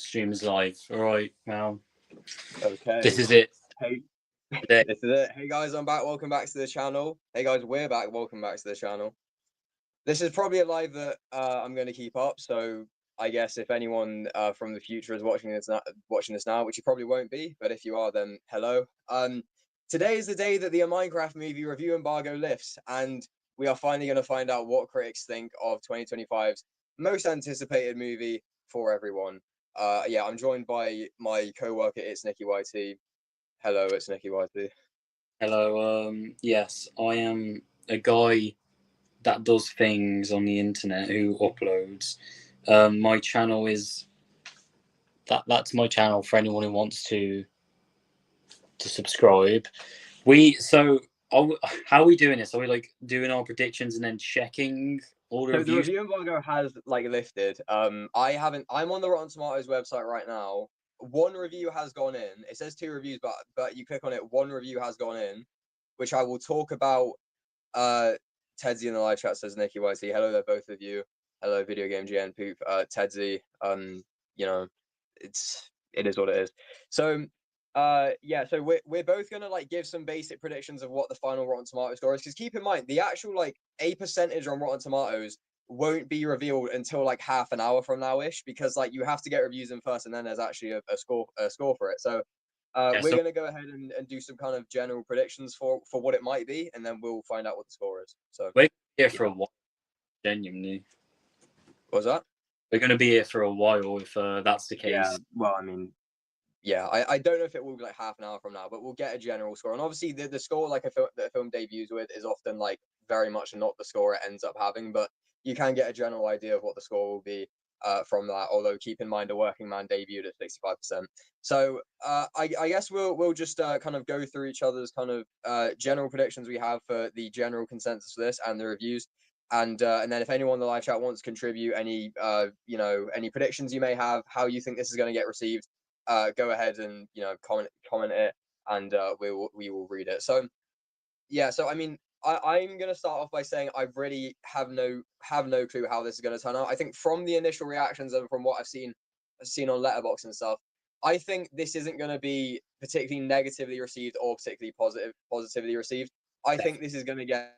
stream is live. All right, well, Okay. this is it. Hey, Today. this is it. Hey guys, I'm back. Welcome back to the channel. Hey guys, we're back. Welcome back to the channel. This is probably a live that I'm going to keep up. So I guess if anyone from the future is watching this now, which you probably won't be, but if you are, then hello. Today is the day that the Minecraft movie review embargo lifts, and we are finally going to find out what critics think of 2025's most anticipated movie for everyone. Yeah, I'm joined by my co-worker, it's Nicky YT. Hello, it's Nicky YT. Hello. Yes, I am a guy that does things on the internet who uploads. My channel is that's my channel for anyone who wants to subscribe. How are we doing this? Are we like doing our predictions and then checking all the So reviews? the review embargo has lifted. I'm on the Rotten Tomatoes website right now. One review has gone in. It says 2 reviews, but you click on it, 1 review has gone in, which I will talk about. Tedsy in the live chat says Nicky YT. Hello there, both of you. Hello, Video Game GN Poop. Tedsy, you know, it is what it is. So yeah, so we're both gonna like give some basic predictions of what the final Rotten Tomatoes score is, because keep in mind the actual like a percentage on Rotten Tomatoes won't be revealed until like half an hour from now-ish, because like you have to get reviews in first and then there's actually a score for it. So we're gonna go ahead and do some kind of general predictions for what it might be, and then we'll find out what the score is. So we're here for a while, genuinely. What was that? We're going to be here for a while if that's the case. Yeah, well, I mean, yeah, I don't know if it will be like half an hour from now, but we'll get a general score. And obviously, the score like that a film debuts with is often like very much not the score it ends up having, but you can get a general idea of what the score will be from that. Although keep in mind, A Working Man debuted at 65%. So I guess we'll just kind of go through each other's kind of general predictions we have for the general consensus for this and the reviews. And then if anyone in the live chat wants to contribute any any predictions you may have, how you think this is going to get received, go ahead and comment it, and we will read it. So yeah, so I mean, I'm gonna start off by saying I really have no clue how this is gonna turn out. I think from the initial reactions and from what I've seen on Letterboxd and stuff, I think this isn't gonna be particularly negatively received or particularly positively received. I think this is gonna get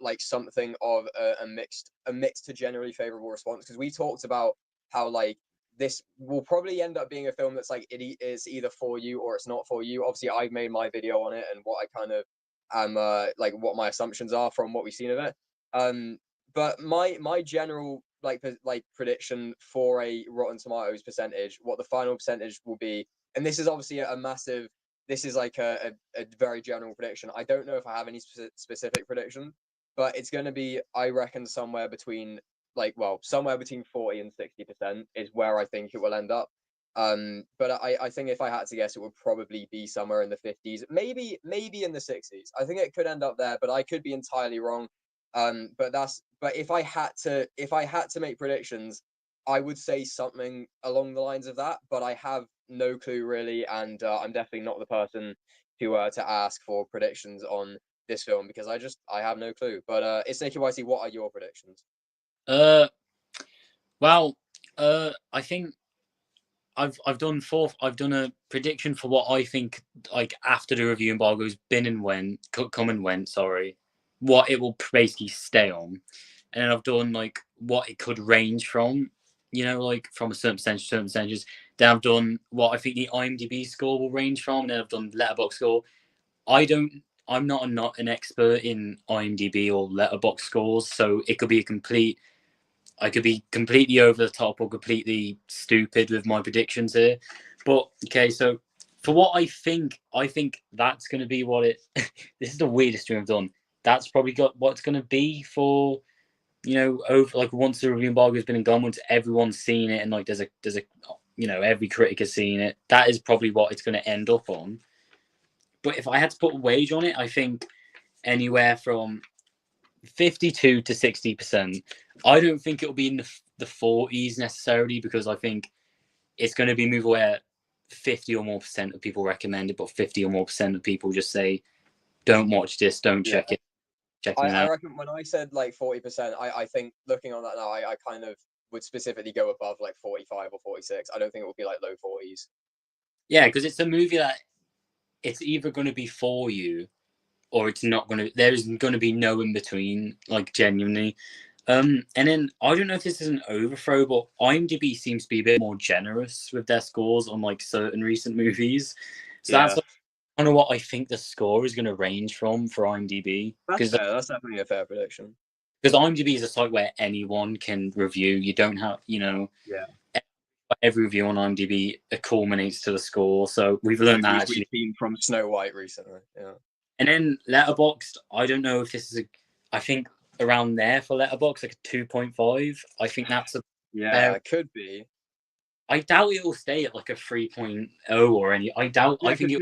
like something of a mixed to generally favorable response, because we talked about how like this will probably end up being a film that's like it is either for you or it's not for you. Obviously, I've made my video on it and what I kind of like what my assumptions are from what we've seen of it. But my general like prediction for a Rotten Tomatoes percentage, what the final percentage will be, and this is obviously a massive. This is like a very general prediction. I don't know if I have any specific prediction, but it's going to be, I reckon, somewhere between 40 and 60% is where I think it will end up. But I think if I had to guess, it would probably be somewhere in the 50s, maybe in the 60s. I think it could end up there, but I could be entirely wrong. But if I had to make predictions, I would say something along the lines of that. But I have no clue really, and I'm definitely not the person to ask for predictions on this film, because I have no clue. But it's Nicky YT. What are your predictions? Well, I think I've done a prediction for what I think like after the review embargo's been and went, sorry, what it will basically stay on, and then I've done like what it could range from, like from a certain percentage to certain percentages. Then I've done what I think the IMDb score will range from. Then I've done Letterboxd score. I'm not an expert in IMDb or Letterboxd scores, so it could be I could be completely over the top or completely stupid with my predictions here. But okay, so for what I think that's going to be what it. This is the weirdest thing I've done. That's probably got what's going to be for, over like once the review embargo has been and gone, once everyone's seen it and like there's a every critic has seen it. That is probably what it's going to end up on. But if I had to put a wage on it, I think anywhere from 52 to 60%. I don't think it'll be in the 40s necessarily, because I think it's going to be a movie where 50 or more percent of people recommend it, but 50 or more percent of people just say, don't watch this, don't check it. I reckon when I said like 40%, I think looking on that now, I kind of would specifically go above like 45 or 46. I don't think it would be like low 40s. Yeah, because it's a movie that it's either going to be for you or it's not going to. There's going to be no in between, like genuinely. And then I don't know if this is an overthrow, but IMDb seems to be a bit more generous with their scores on like certain recent movies. So that's like, kind of what I think the score is going to range from for IMDb. That's fair. That's definitely a fair prediction. Because IMDb is a site where anyone can review. You don't have, every review on IMDb culminates to the score. So we've learned that actually. We've seen from Snow White recently. Yeah. And then Letterboxd, I don't know if this is I think around there for Letterboxd, like a 2.5. I think that's a. Yeah, it could be. I doubt it will stay at like a 3.0 or any. I doubt. Yeah, I think it.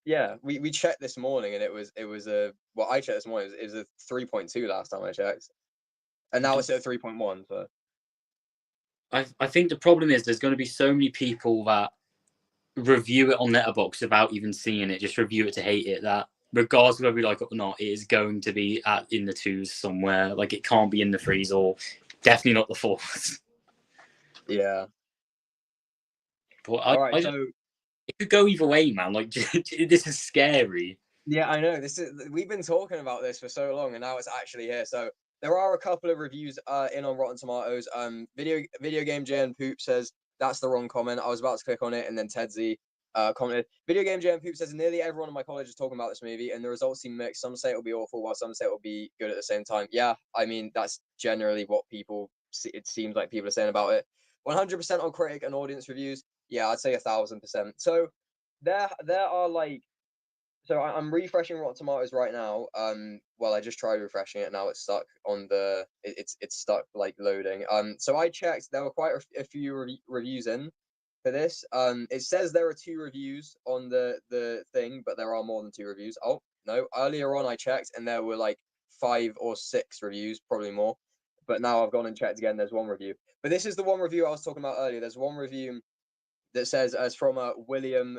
Yeah, we checked this morning and it was a I checked this morning. It was a 3.2 last time I checked, and now it's at 3.1. So I think the problem is there's going to be so many people that review it on Letterboxd without even seeing it, just review it to hate it. That regardless of whether we like it or not, it is going to be in the 2s somewhere. Like it can't be in the 3s or definitely not the 4s. Yeah. But I so it could go either way, man. Like this is scary. Yeah, I know. We've been talking about this for so long, and now it's actually here. So there are a couple of reviews in on Rotten Tomatoes. Video game Jay Poop says that's the wrong comment. I was about to click on it, and then Ted Z commented. Video game Jay Poop says nearly everyone in my college is talking about this movie, and the results seem mixed. Some say it'll be awful, while some say it'll be good at the same time. Yeah, I mean that's generally what it seems like people are saying about it. 100% on critic and audience reviews. Yeah, I'd say 1,000%. So there are like. So I'm refreshing Rotten Tomatoes right now. Well, I just tried refreshing it. Now it's stuck on the. It's stuck like loading. So I checked. There were quite a few reviews in for this. It says there are 2 reviews on the thing, but there are more than 2 reviews. Oh no! Earlier on, I checked, and there were like 5 or 6 reviews, probably more. But now I've gone and checked again. There's 1 review. But this is the 1 review I was talking about earlier. There's 1 review that says it's from William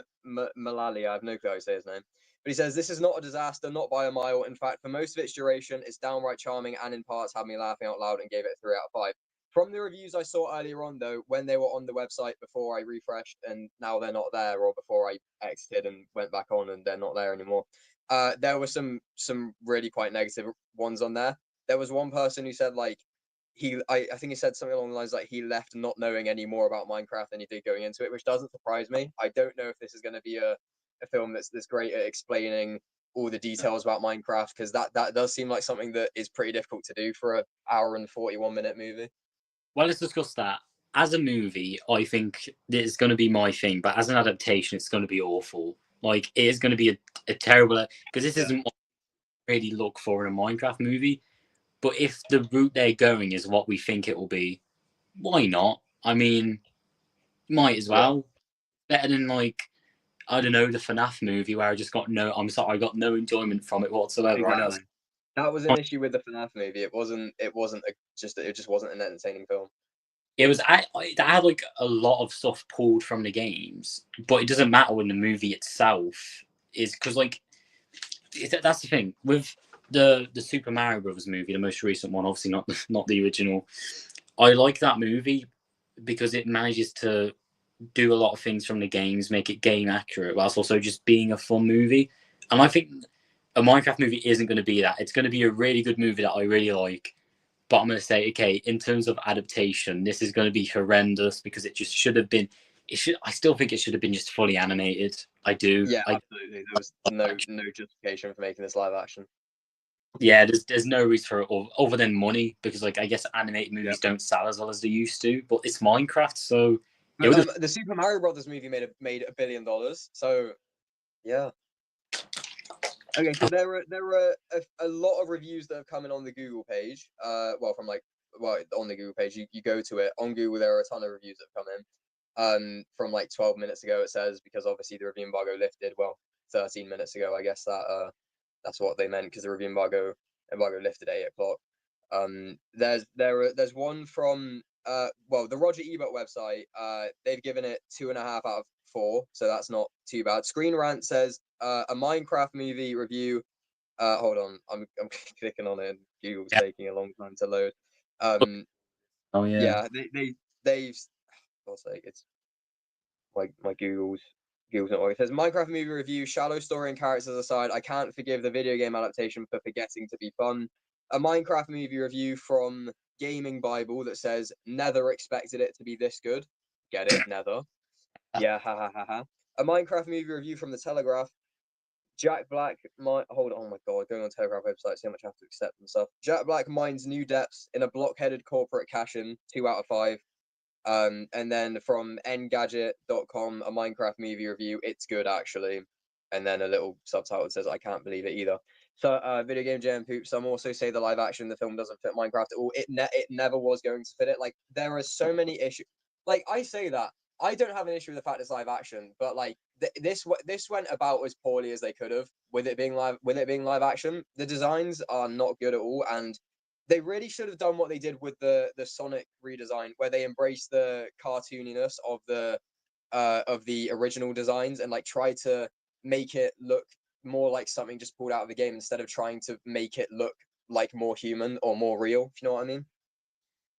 Mullally. I have no clue how to say his name. But he says, this is not a disaster, not by a mile. In fact, for most of its duration, it's downright charming and in parts had me laughing out loud and gave it a 3 out of 5. From the reviews I saw earlier on, though, when they were on the website before I refreshed and now they're not there, or before I exited and went back on and they're not there anymore, there were some really quite negative ones on there. There was one person who said, like, I think he said something along the lines like he left not knowing any more about Minecraft than he did going into it, which doesn't surprise me. I don't know if this is going to be a film that's great at explaining all the details about Minecraft, because that does seem like something that is pretty difficult to do for an hour and 41-minute movie. Well, let's discuss that. As a movie, I think it's going to be my thing, but as an adaptation, it's going to be awful. Like, it is going to be a terrible, because this isn't what I really look for in a Minecraft movie. But if the route they're going is what we think it will be, why not? I mean, might as well. Better than like, I don't know, the FNAF movie where I just got I got no enjoyment from it whatsoever. Exactly. I know. That was an issue with the FNAF movie. It just wasn't an entertaining film. It was. It had like a lot of stuff pulled from the games, but it doesn't matter when the movie itself is, because like that's the thing with the Super Mario Brothers movie, the most recent one, obviously not the original. I like that movie because it manages to do a lot of things from the games, make it game accurate, whilst also just being a fun movie. And I think a Minecraft movie isn't going to be that. It's going to be a really good movie that I really like. But I'm going to say, okay, in terms of adaptation, this is going to be horrendous because it just should have been. I still think it should have been just fully animated. I do. Yeah, absolutely. There was no justification for making this live action. Yeah, there's no reason for it other than money, because like I guess animated movies don't sell as well as they used to. But it's Minecraft, so the Super Mario Brothers movie made $1 billion. So yeah. Okay, so there are a lot of reviews that have come in on the Google page. On the Google page, you go to it on Google. There are a ton of reviews that have come in. From like 12 minutes ago, it says, because obviously the review embargo lifted. Well, 13 minutes ago, I guess that's what they meant, because the review embargo lifted at 8 o'clock. There's one from the Roger Ebert website. They've given it 2.5 out of 4, so that's not too bad. Screen Rant says a Minecraft movie review. Hold on, I'm clicking on it. And Google's taking a long time to load. Oh yeah. Yeah, they've. God's sake, it's my Google's not working. It says Minecraft movie review, shallow story and characters aside, I can't forgive the video game adaptation for forgetting to be fun. A Minecraft movie review from Gaming Bible that says never expected it to be this good. Get it? Never. Yeah, ha ha ha ha. A Minecraft movie review from the Telegraph. Jack Black might hold on. Oh my god, going on Telegraph website, so much I have to accept and stuff. Jack Black mines new depths in a block-headed corporate cash-in. 2 out of 5. And then from Engadget.com, a Minecraft movie review. It's good actually. And then a little subtitle that says, I can't believe it either. So, Video Game Jam Poop. Some also say the live action in the film doesn't fit Minecraft at all. It never was going to fit it. Like, there are so many issues. Like, I say that. I don't have an issue with the fact it's live action, but like this went about as poorly as they could have with it being live action. The designs are not good at all, and they really should have done what they did with the Sonic redesign, where they embraced the cartooniness of the original designs and like try to make it look more like something just pulled out of the game instead of trying to make it look like more human or more real. If you know what I mean?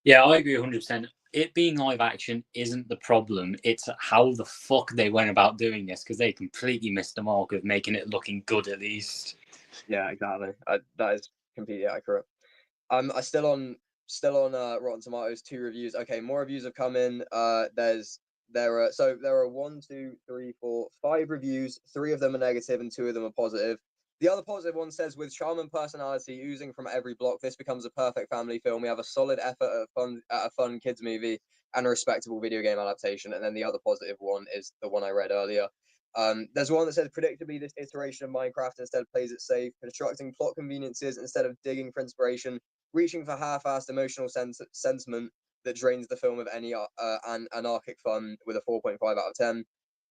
Yeah, I agree 100%. It being live action isn't the problem. It's how the fuck they went about doing this, because they completely missed the mark of making it looking good at least. Yeah, exactly. That is completely accurate. I still on Rotten Tomatoes. 2 reviews. Okay, more reviews have come in. There are 1, 2, 3, 4, 5 reviews. 3 of them are negative and 2 of them are positive. The other positive one says, with charm and personality oozing from every block, this becomes a perfect family film. We have a solid effort at a fun kids movie and a respectable video game adaptation. And then the other positive one is the one I read earlier. There's one that says, predictably, this iteration of Minecraft instead plays it safe, constructing plot conveniences instead of digging for inspiration, reaching for half-assed emotional sentiment that drains the film of any anarchic fun with a 4.5 out of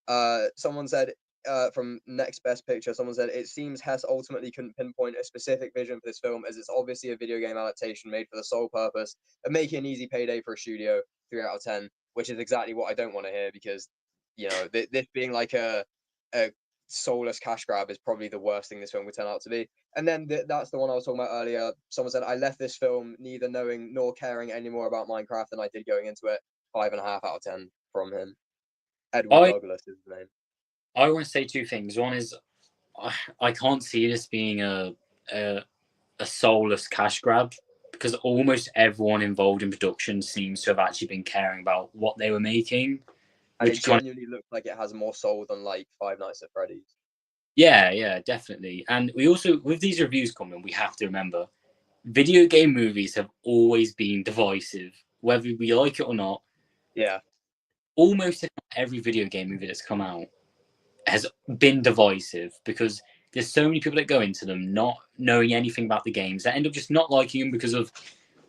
10. Someone said, from Next Best Picture, someone said, it seems Hess ultimately couldn't pinpoint a specific vision for this film, as it's obviously a video game adaptation made for the sole purpose of making an easy payday for a studio. 3 out of 10, which is exactly what I don't want to hear, because this being like a soulless cash grab is probably the worst thing this film would turn out to be. And then that's the one I was talking about earlier. Someone said, I left this film neither knowing nor caring any more about Minecraft than I did going into it. 5.5 out of 10 from him. Edward I Douglas is his name. I want to say 2 things. One is I can't see this being a soulless cash grab, because almost everyone involved in production seems to have actually been caring about what they were making, And it which kind of, genuinely looks like it has more soul than like Five Nights at Freddy's. yeah, definitely. And we also, with these reviews coming, we have to remember video game movies have always been divisive, whether we like it or not. Yeah. Almost every video game movie that's come out has been divisive, because there's so many people that go into them not knowing anything about the games that end up just not liking them because of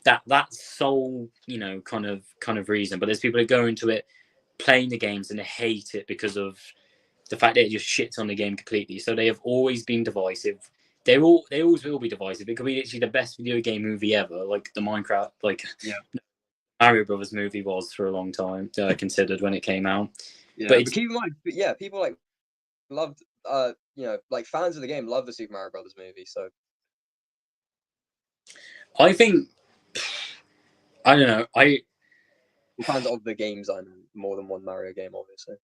that sole kind of reason. But there's people that go into it playing the games and they hate it because of the fact that it just shits on the game completely. So they have always been divisive. They always will be divisive. It could be literally the best video game movie ever, like the Minecraft, like Yeah. Mario Brothers movie was for a long time, considered when it came out. Yeah. But But keep in mind, yeah, people like loved like fans of the game love the Super Mario Brothers movie. So I think, I don't know. fans of the games, I know, more than one Mario game, obviously.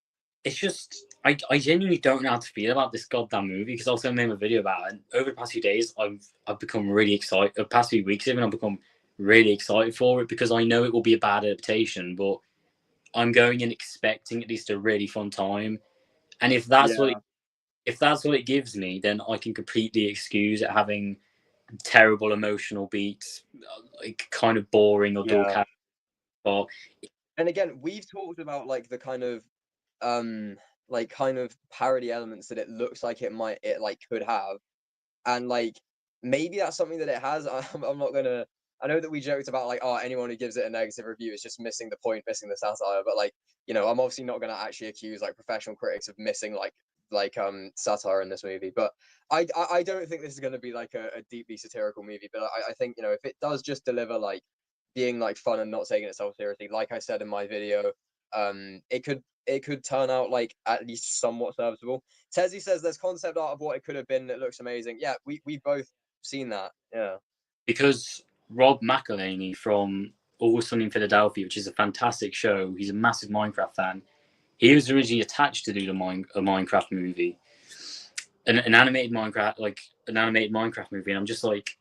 It's just I genuinely don't know how to feel about this goddamn movie, because I also made a video about it. And over the past few days, I've become really excited. The past few weeks, even, I've become really excited for it, because I know it will be a bad adaptation, but I'm going in expecting at least a really fun time. And if that's Yeah. what it gives me, then I can completely excuse it having terrible emotional beats, like kind of boring or dull Yeah. characters. But And again, we've talked about like the kind of parody elements that it looks like it like could have, and like maybe that's something that it has. I'm not gonna. I know that we joked about like, oh, anyone who gives it a negative review is just missing the point, missing the satire. But like, I'm obviously not gonna actually accuse like professional critics of missing satire in this movie. But I don't think this is gonna be like a deeply satirical movie. But I think if it does just deliver like being like fun and not taking itself seriously, like I said in my video, it could turn out like at least somewhat serviceable. Tezzy says there's concept art of what it could have been that looks amazing. Yeah, we've both seen that. Yeah. because Rob McElhenney from Always Sunny in Philadelphia, which is a fantastic show. He's a massive Minecraft fan. He was originally attached to do a Minecraft movie, an animated Minecraft movie, and I'm just like,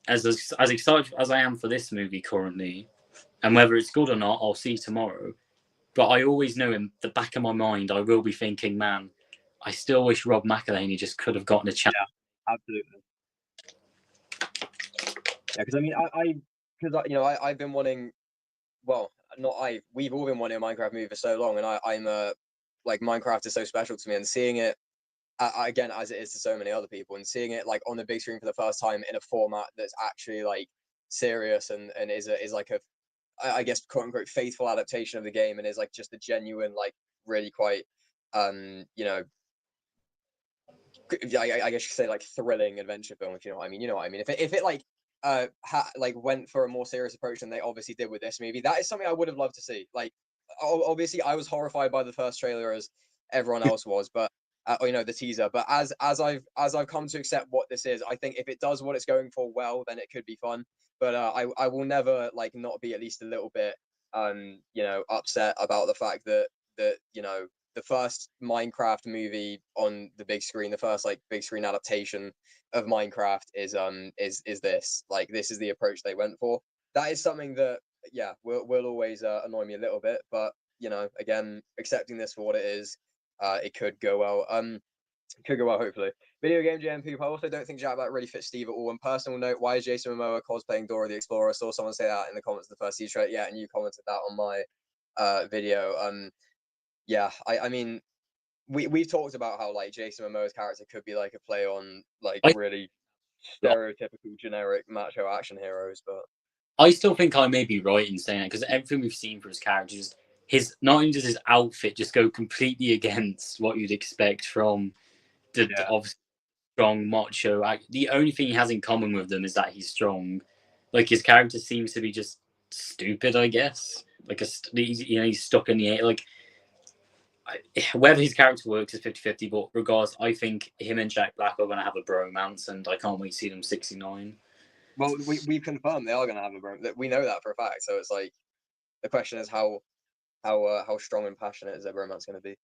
as excited as I am for this movie currently, and whether it's good or not, I'll see tomorrow. But I always know in the back of my mind, I will be thinking, man, I still wish Rob McElhenney just could have gotten a chance. Yeah, absolutely. Yeah, because I mean, I've been wanting, well, not I, we've all been wanting a Minecraft movie for so long, and I'm like, Minecraft is so special to me, and seeing it again, as it is to so many other people, and seeing it like on the big screen for the first time in a format that's actually like serious and is like a, I guess, quote unquote faithful adaptation of the game, and is like just a genuine, like, really quite you know, I guess you could say, like, thrilling adventure film, if you know what I mean. You know what I mean? If it like like went for a more serious approach than they obviously did with this movie, that is something I would have loved to see. Like, obviously, I was horrified by the first trailer, as everyone else was, but the teaser. But as I've come to accept what this is, I think if it does what it's going for well, then it could be fun. But I will never, like, not be at least a little bit upset about the fact that the first Minecraft movie on the big screen, the first, like, big screen adaptation of Minecraft is this. Like, this is the approach they went for. That is something that, yeah, will always annoy me a little bit, but again, accepting this for what it is, it could go well. Could go well, hopefully. Video game jam poop. I also don't think Jack Black really fits Steve at all. On personal note, why is Jason Momoa cosplaying Dora the Explorer? I saw someone say that in the comments of the first teaser. Yeah, and you commented that on my video. Yeah, I mean, we've talked about how, like, Jason Momoa's character could be like a play on, like, really stereotypical generic macho action heroes, but I still think I may be right in saying that, because everything we've seen for his characters, his not only does his outfit just go completely against what you'd expect from the obviously strong macho. The only thing he has in common with them is that he's strong. Like, his character seems to be just stupid, I guess. Like, he's stuck in the air. Like, whether his character works is 50-50, but regardless, I think him and Jack Black are going to have a bromance, and I can't wait to see them 69. well, we confirmed they are going to have a bromance. We know that for a fact. So it's like, the question is how strong and passionate is their romance going to be?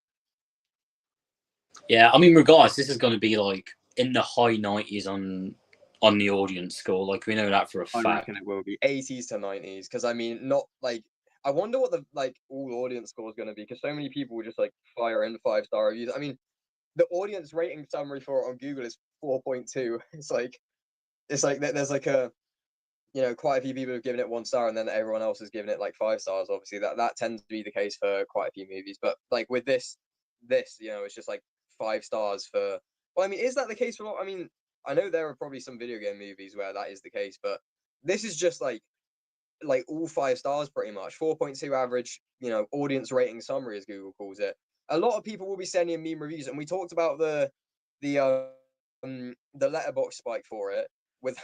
Yeah, I mean, regardless, this is going to be like in the high 90s on the audience score. Like, we know that for a fact. I reckon it will be 80s to 90s, because I mean, not like, I wonder what the, like, all audience score is going to be, because so many people will just, like, fire in 5-star reviews. I mean, the audience rating summary for it on Google is 4.2. It's like there's like a, quite a few people have given it 1 star, and then everyone else has given it like 5 stars. Obviously, that tends to be the case for quite a few movies. But like with this, it's just like 5 stars for. Well, I mean, is that the case for? I mean, I know there are probably some video game movies where that is the case, but this is just like all 5 stars pretty much. 4.2 average, audience rating summary, as Google calls it. A lot of people will be sending in meme reviews, and we talked about the letterbox spike for it with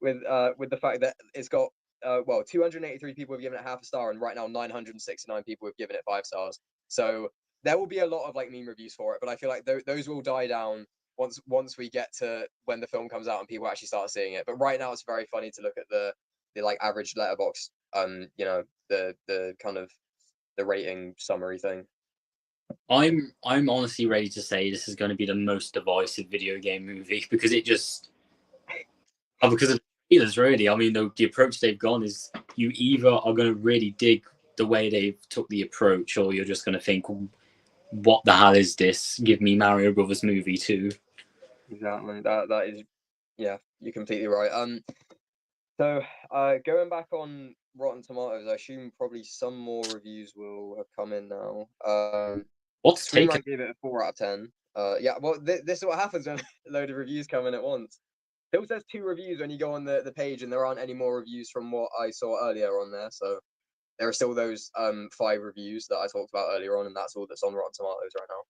with the fact that it's got 283 people have given it half a star, and right now 969 people have given it 5 stars. So there will be a lot of, like, meme reviews for it, but I feel like those will die down once we get to when the film comes out and people actually start seeing it. But right now, it's very funny to look at the like average letterbox, the kind of the rating summary thing. I'm honestly ready to say this is going to be the most divisive video game movie, because it just because of the trailers, really. I mean, the approach they've gone is, you either are going to really dig the way they've took the approach, or you're just going to think, what the hell is this? Give me Mario Brothers movie 2. Exactly. That is, yeah, you're completely right. So going back on Rotten Tomatoes, I assume probably some more reviews will have come in now. What's taken? Screenrant gave it a 4 out of 10. Yeah, well, this is what happens when a load of reviews come in at once. Still says 2 reviews when you go on the page, and there aren't any more reviews from what I saw earlier on there. So there are still those 5 reviews that I talked about earlier on, and that's all that's on Rotten Tomatoes right now.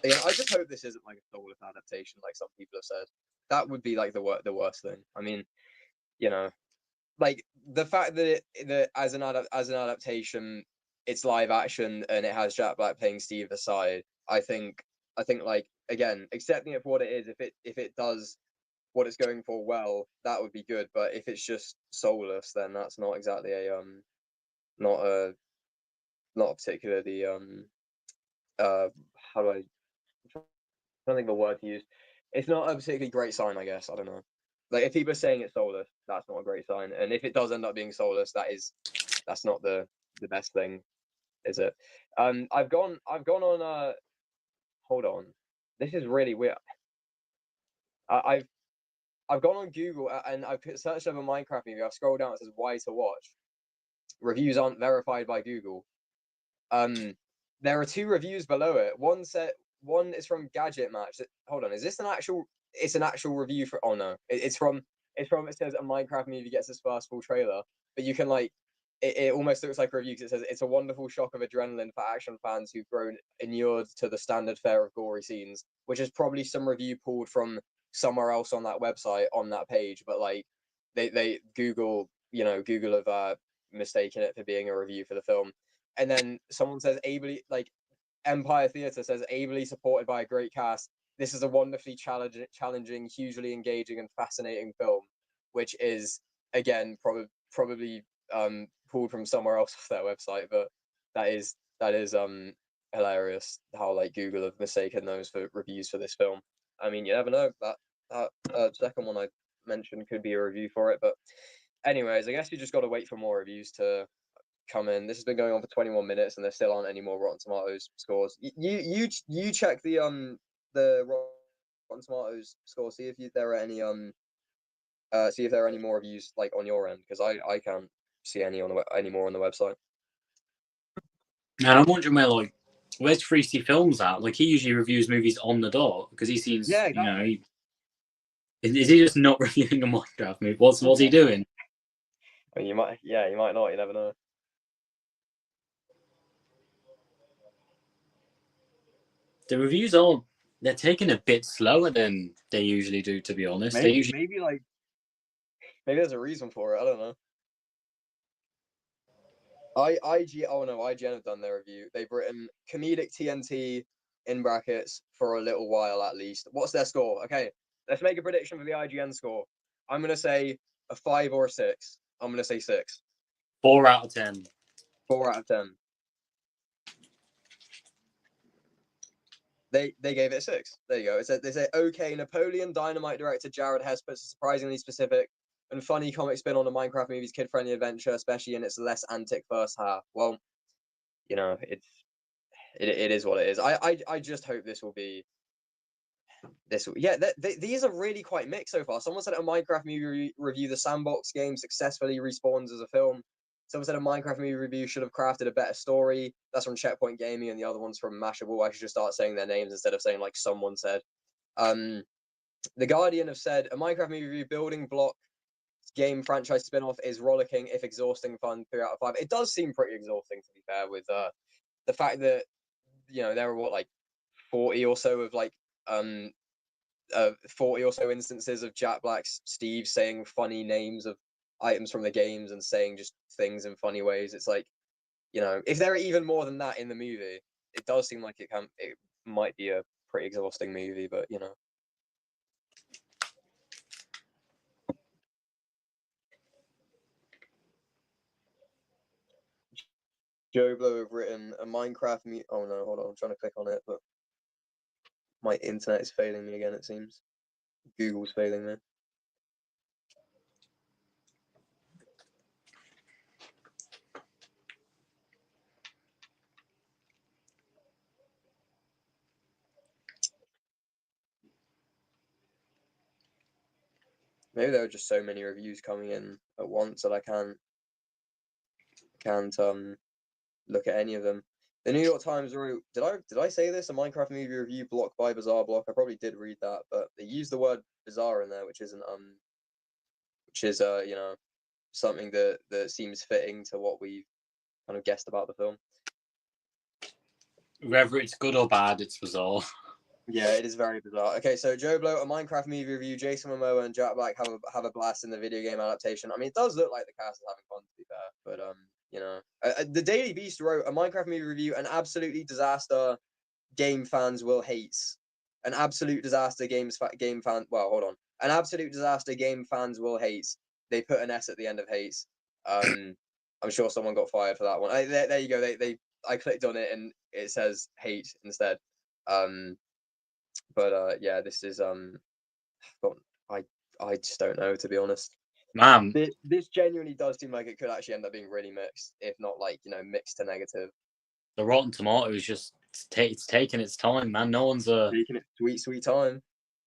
Yeah, I just hope this isn't like a soulless adaptation, like some people have said. That would be like the worst thing. I mean, like the fact that that as an adaptation, it's live action and it has Jack Black playing Steve aside. I think like again, accepting it for what it is, if it does what it's going for well, that would be good. But if it's just soulless, then that's not exactly a not a not a particularly how do I don't think of a word to use. It's not a particularly great sign, I guess. I don't know. Like if people are saying it's soulless, that's not a great sign. And if it does end up being soulless, that's not the best thing, is it? I've gone on hold on. This is really weird. I, I've I've gone on Google and I've searched over Minecraft movie. I've scrolled down, it says why to watch. Reviews aren't verified by Google. Um there are two reviews below it. One is from Gadget Match. Hold on, is this an actual? It's an actual review for. Oh no, it's from. It says a Minecraft movie gets its first full trailer, but you can like. It almost looks like a review because it says it's a wonderful shock of adrenaline for action fans who've grown inured to the standard fare of gory scenes, which is probably some review pulled from somewhere else on that website on that page. But like, they Google, Google have mistaken it for being a review for the film. And then someone says ably like Empire Theatre says ably supported by a great cast. This is a wonderfully challenging, hugely engaging, and fascinating film, which is again probably pulled from somewhere else off their website, but that is hilarious how like Google have mistaken those for reviews for this film. I mean, you never know. That second one I mentioned could be a review for it, but anyways, I guess you just got to wait for more reviews to come in. This has been going on for 21 minutes, and there still aren't any more Rotten Tomatoes scores. You check the Rotten Tomatoes score. See if there are any see if there are any more reviews like on your end, because I can't see any more on the website. And I'm wondering where's 3C Films at? Like he usually reviews movies on the dot because he seems Exactly. is he just not reviewing a Minecraft movie? What's he doing? I mean, you might not. You never know. The reviews they're taking a bit slower than they usually do, to be honest. Maybe there's a reason for it. I don't know. IGN have done their review. They've written comedic TNT in brackets for a little while at least. What's their score? Okay, let's make a prediction for the IGN score. I'm gonna say a 5 or a 6. I'm gonna say 6. 4 out of 10. 4 out of 10. They gave it a 6. There you go. They say okay. Napoleon Dynamite director Jared Hess puts a surprisingly specific and funny comic spin on the Minecraft movie's kid-friendly adventure, especially in its less antic first half. Well, it is what it is. I just hope this will be this. Yeah, these are really quite mixed so far. Someone said a Minecraft movie review, the Sandbox game successfully respawns as a film. Someone said a Minecraft movie review should have crafted a better story. That's from Checkpoint Gaming, and the other one's from Mashable. I should just start saying their names instead of saying like someone said. The Guardian have said a Minecraft movie review building block game franchise spin-off is rollicking if exhausting fun. 3 out of 5. It does seem pretty exhausting, to be fair, with the fact that there are like 40 or so of like 40 or so instances of Jack Black's Steve saying funny names of items from the games and saying just things in funny ways. It's like, if there are even more than that in the movie, it does seem like it might be a pretty . Movie, but Joe Blow have written a Minecraft oh no, hold on, I'm trying to click on it, but my internet is failing me again, it seems. Google's failing me. Maybe there are just so many reviews coming in at once that I can't look at any of them. The New York Times wrote, did I say this? A Minecraft movie review block by Bizarre Block. I probably did read that, but they used the word bizarre in there, which is something that seems fitting to what we've kind of guessed about the film. Whether it's good or bad, it's bizarre. Yeah, it is very bizarre. Okay, so Joe Blow, a Minecraft movie review. Jason Momoa and Jack Black have a blast in the video game adaptation. I mean, it does look like the cast is having fun, to be fair. But you know, the Daily Beast wrote a Minecraft movie review, an absolutely disaster. Game fans will hate. An absolute disaster. Game fan. Well, hold on. An absolute disaster. Game fans will hate. They put an S at the end of hate. I'm sure someone got fired for that one. There you go. I clicked on it and it says hate instead. But yeah, this is I I just don't know, to be honest. Man, This genuinely does seem like it could actually end up being really mixed, if not like, you know, mixed to negative. the Rotten Tomato is just it's taking its time, man. No one's Taking it sweet time.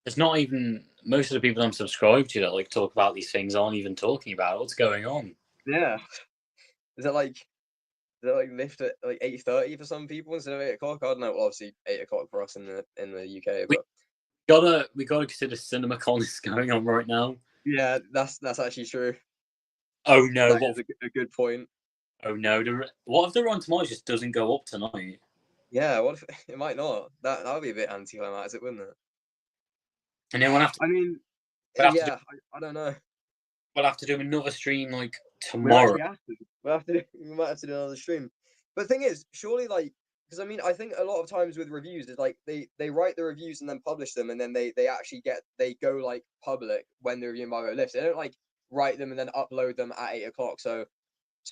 It's not even most of the people I'm subscribed to that like talk about these things aren't even talking about what's going on. Yeah. Is it like lift at like 8:30 for some people instead of 8 o'clock? I don't know. Well, obviously 8 o'clock for us in the UK, but We gotta consider CinemaCon is going on right now. yeah, that's actually true. Oh no! That is a good point. Oh no! What if the Rotten Tomatoes just doesn't go up tonight? Yeah, what if it might not? That would be a bit anticlimactic, wouldn't it? And then we'll have to. I mean, We'll yeah, I don't know. We'll have to do another stream like tomorrow. We might have to do another stream. But the thing is, surely like, because I mean, I think a lot of times with reviews, it's like they write the reviews and then publish them, and then they actually they go like public when the review embargo lifts. They don't like write them and then upload them at 8 o'clock. So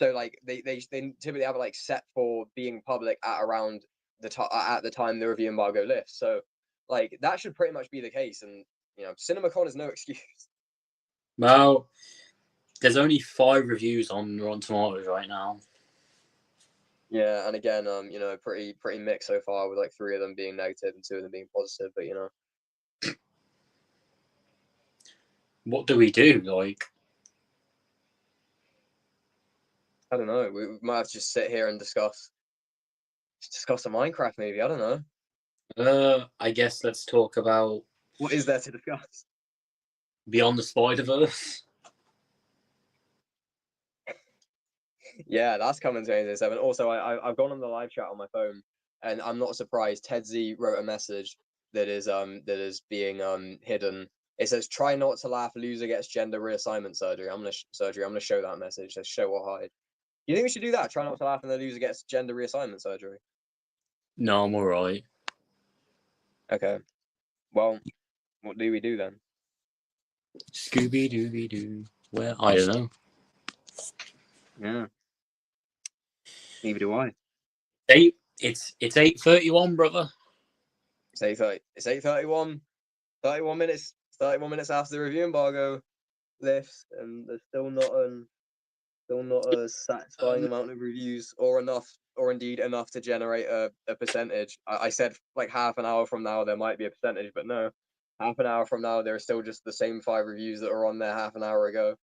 like they typically have it like set for being public at around at the time the review embargo lifts. So like that should pretty much be the case, and you know, CinemaCon is no excuse. Well, there's only 5 reviews on Rotten Tomatoes right now. Yeah, and again, you know, pretty mixed so far, with like 3 of them being negative and 2 of them being positive. But you know, what do we do? Like, I don't know. We might have to just sit here and discuss a Minecraft movie. I don't know. I guess let's talk about What is there to discuss? Beyond the Spider-Verse. Yeah, that's coming to 2027. Also, I've gone on the live chat on my phone, and I'm not surprised. Ted Z wrote a message that is being hidden. It says, "Try not to laugh. Loser gets gender reassignment surgery." I'm gonna show that message. Let's show or hide. You think we should do that? Try not to laugh, and the loser gets gender reassignment surgery. No, I'm alright. Okay. Well, what do we do then? Scooby Dooby Doo. Well, I don't know. Yeah. Neither do I. It's 8:31, brother. It's 8:30. It's 8:31. 31 minutes. 31 minutes after the review embargo lifts, and there's still not a satisfying amount of reviews, or indeed enough to generate a percentage. I said like half an hour from now there might be a percentage, but no. Half an hour from now there are still just the same 5 reviews that were on there half an hour ago.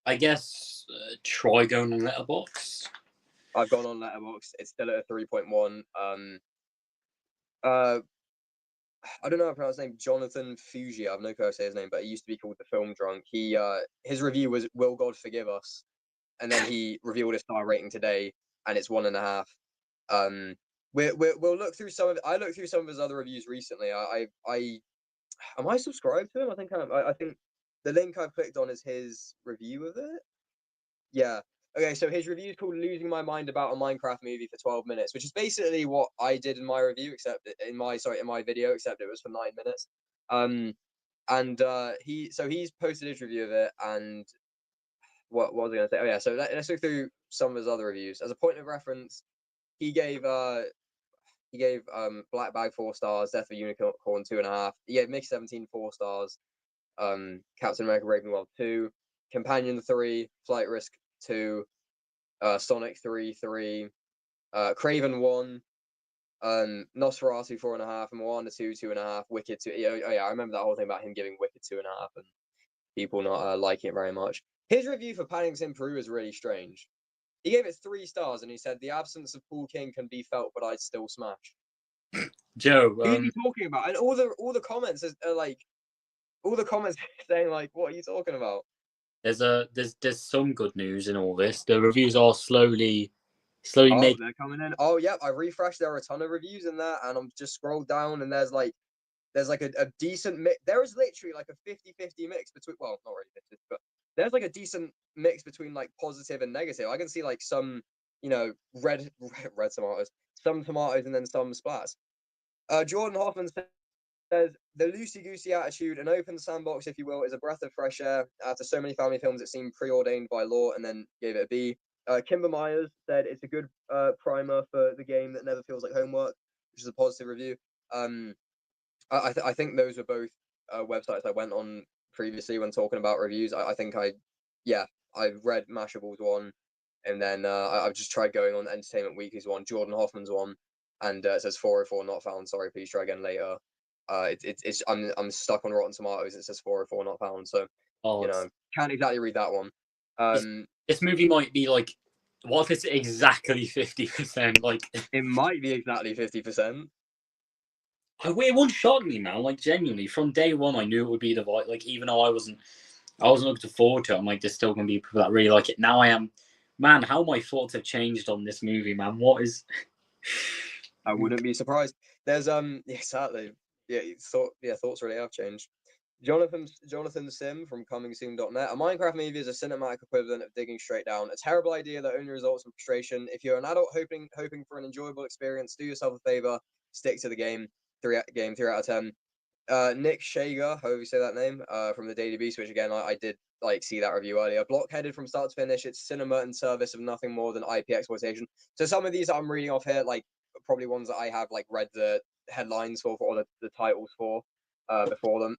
I guess try going on Letterboxd. I've gone on Letterboxd. It's still at a 3.1. I don't know how to pronounce his name. Jonathan Fuji. I have no clue how to say his name, but he used to be called The Film Drunk. His review was "Will God Forgive Us," and then he revealed his star rating today, and it's 1.5. We'll look through some of. I looked through some of his other reviews recently. Am I subscribed to him? I think I think the link I've clicked on is his review of it. Yeah. Okay, so his review is called "Losing My Mind About a Minecraft Movie" for 12 minutes, which is basically what I did in my review, except in my video, except it was for 9 minutes. And he's posted his review of it, and what was I going to say? Oh yeah, so let's look through some of his other reviews. As a point of reference, he gave Black Bag 4 stars, Death of a Unicorn 2.5. He gave MiG-17 4 stars, Captain America: Brave World 2, Companion 3, Flight Risk 2, Sonic 3, Craven 1, Nosferatu 4.5, and Moana 2.5, Wicked 2. Oh yeah, I remember that whole thing about him giving Wicked 2.5 and people not liking it very much. His review for Paddington Peru is really strange. He gave it 3 stars, and he said the absence of Paul King can be felt, but I'd still smash. Joe, who's he talking about? And all the comments are like, all the comments saying like, what are you talking about? There's some good news in all this. The reviews are slowly making. They're coming in. Oh yeah, I refreshed. There are a ton of reviews in there, and I'm just scrolled down, and there's like there's like a decent mix. There is literally like a 50-50 mix between, well, not really 50, but there's like a decent mix between like positive and negative. I can see like some, you know, red tomatoes, some tomatoes, and then some splats. Jordan Hoffman says the loosey-goosey attitude, an open sandbox, if you will, is a breath of fresh air. After so many family films, it seemed preordained by law, and then gave it a B. Kimber Myers said it's a good primer for the game that never feels like homework, which is a positive review. I think those were both websites I went on previously when talking about reviews. I think I've read Mashable's one, and then I've just tried going on Entertainment Weekly's one, Jordan Hoffman's one, and it says 404 not found. Sorry, please try again later. I'm stuck on Rotten Tomatoes. It says 404 not found, so you know, can't exactly read that one. This movie might be like, what if it's exactly 50%? Like, it might be exactly 50%. It wouldn't shock me, man. Like, genuinely, from day one, I knew it would be the vibe. Like, even though I wasn't looking forward to it. I'm like, there's still gonna be people that really like it. Now I am, man. How my thoughts have changed on this movie, man. What is? I wouldn't be surprised. There's exactly. Yeah, thoughts really have changed. Jonathan Sim from comingsoon.net. A Minecraft movie is a cinematic equivalent of digging straight down. A terrible idea that only results in frustration. If you're an adult hoping for an enjoyable experience, do yourself a favor, stick to the game. 3 out of 10. Nick Shager, however you say that name, from the Daily Beast, which again I did like see that review earlier. Blockheaded from start to finish. It's cinema in service of nothing more than IP exploitation. So some of these that I'm reading off here, like probably ones that I have like read the headlines for or the titles for before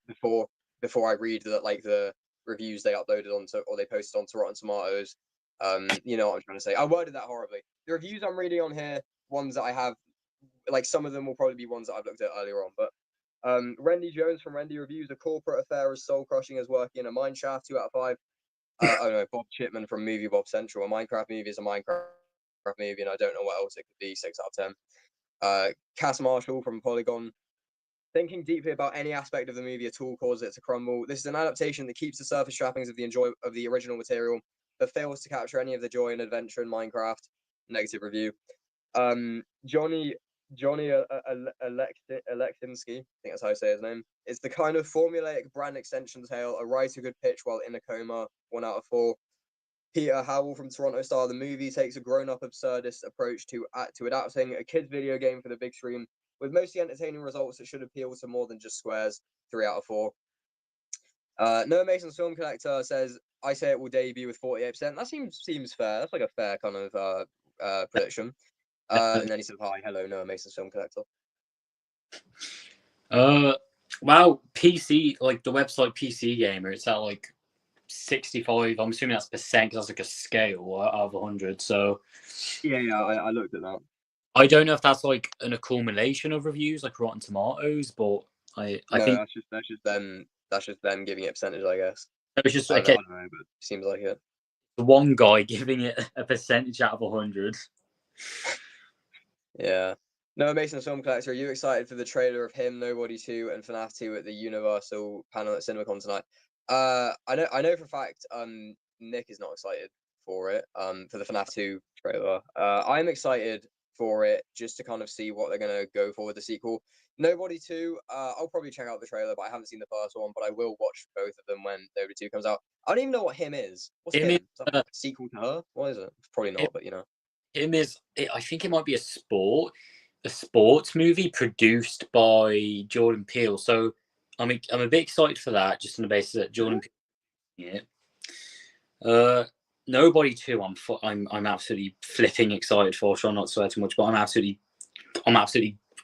I read the reviews they uploaded onto or they posted onto Rotten Tomatoes. You know what I'm trying to say. I worded that horribly. The reviews I'm reading on here, ones that I have, like some of them will probably be ones that I've looked at earlier on, but Randy Jones from Randy Reviews, a corporate affair as soul crushing as working in a mine shaft, 2 out of 5. Oh no, Bob Chipman from Movie Bob Central, a Minecraft movie is a Minecraft movie, and I don't know what else it could be, 6 out of 10. Cass Marshall from Polygon, thinking deeply about any aspect of the movie at all causes it to crumble. This is an adaptation that keeps the surface trappings of the original material, but fails to capture any of the joy and adventure in Minecraft. Negative review. Johnny Alexinsky, I think that's how I say his name. It's the kind of formulaic brand extension tale. A writer could pitch while in a coma. 1 out of 4. Peter Howell from Toronto Star. The movie takes a grown-up absurdist approach to adapting a kids' video game for the big screen, with mostly entertaining results that should appeal to more than just squares. 3 out of 4. Noah Mason's Film Collector says, I say it will debut with 48%. That seems fair. That's like a fair kind of prediction. And then he said, hi, hello, Noah Mason's Film Collector. Wow, PC, like the website PC Gamer, it's at like 65. I'm assuming that's percent because that's like a scale out of 100. So yeah, I looked at that. I don't know if that's like an accumulation of reviews like Rotten Tomatoes, but I think that's just them giving it percentage, I guess. It's just I don't know, but it seems like it. The one guy giving it a percentage out of 100. Yeah. Noah Mason's Film Collector, are you excited for the trailer of Him, Nobody 2, and FNAF 2 at the Universal panel at CinemaCon tonight? I know for a fact Nick is not excited for it, for the FNAF 2 trailer. I'm excited for it just to kind of see what they're gonna go for with the sequel. Nobody 2, I'll probably check out the trailer, but I haven't seen the first one, but I will watch both of them when Nobody 2 comes out. I don't even know what Him is. What's Him? Is that a sequel to her? What is it? Probably not, but you know. Him is, I think it might be a sports movie produced by Jordan Peele. So I'm a bit excited for that, just on the basis that Jordan Peele. Yeah. Nobody 2. I'm absolutely flipping excited for. Try not to swear too much, but I'm absolutely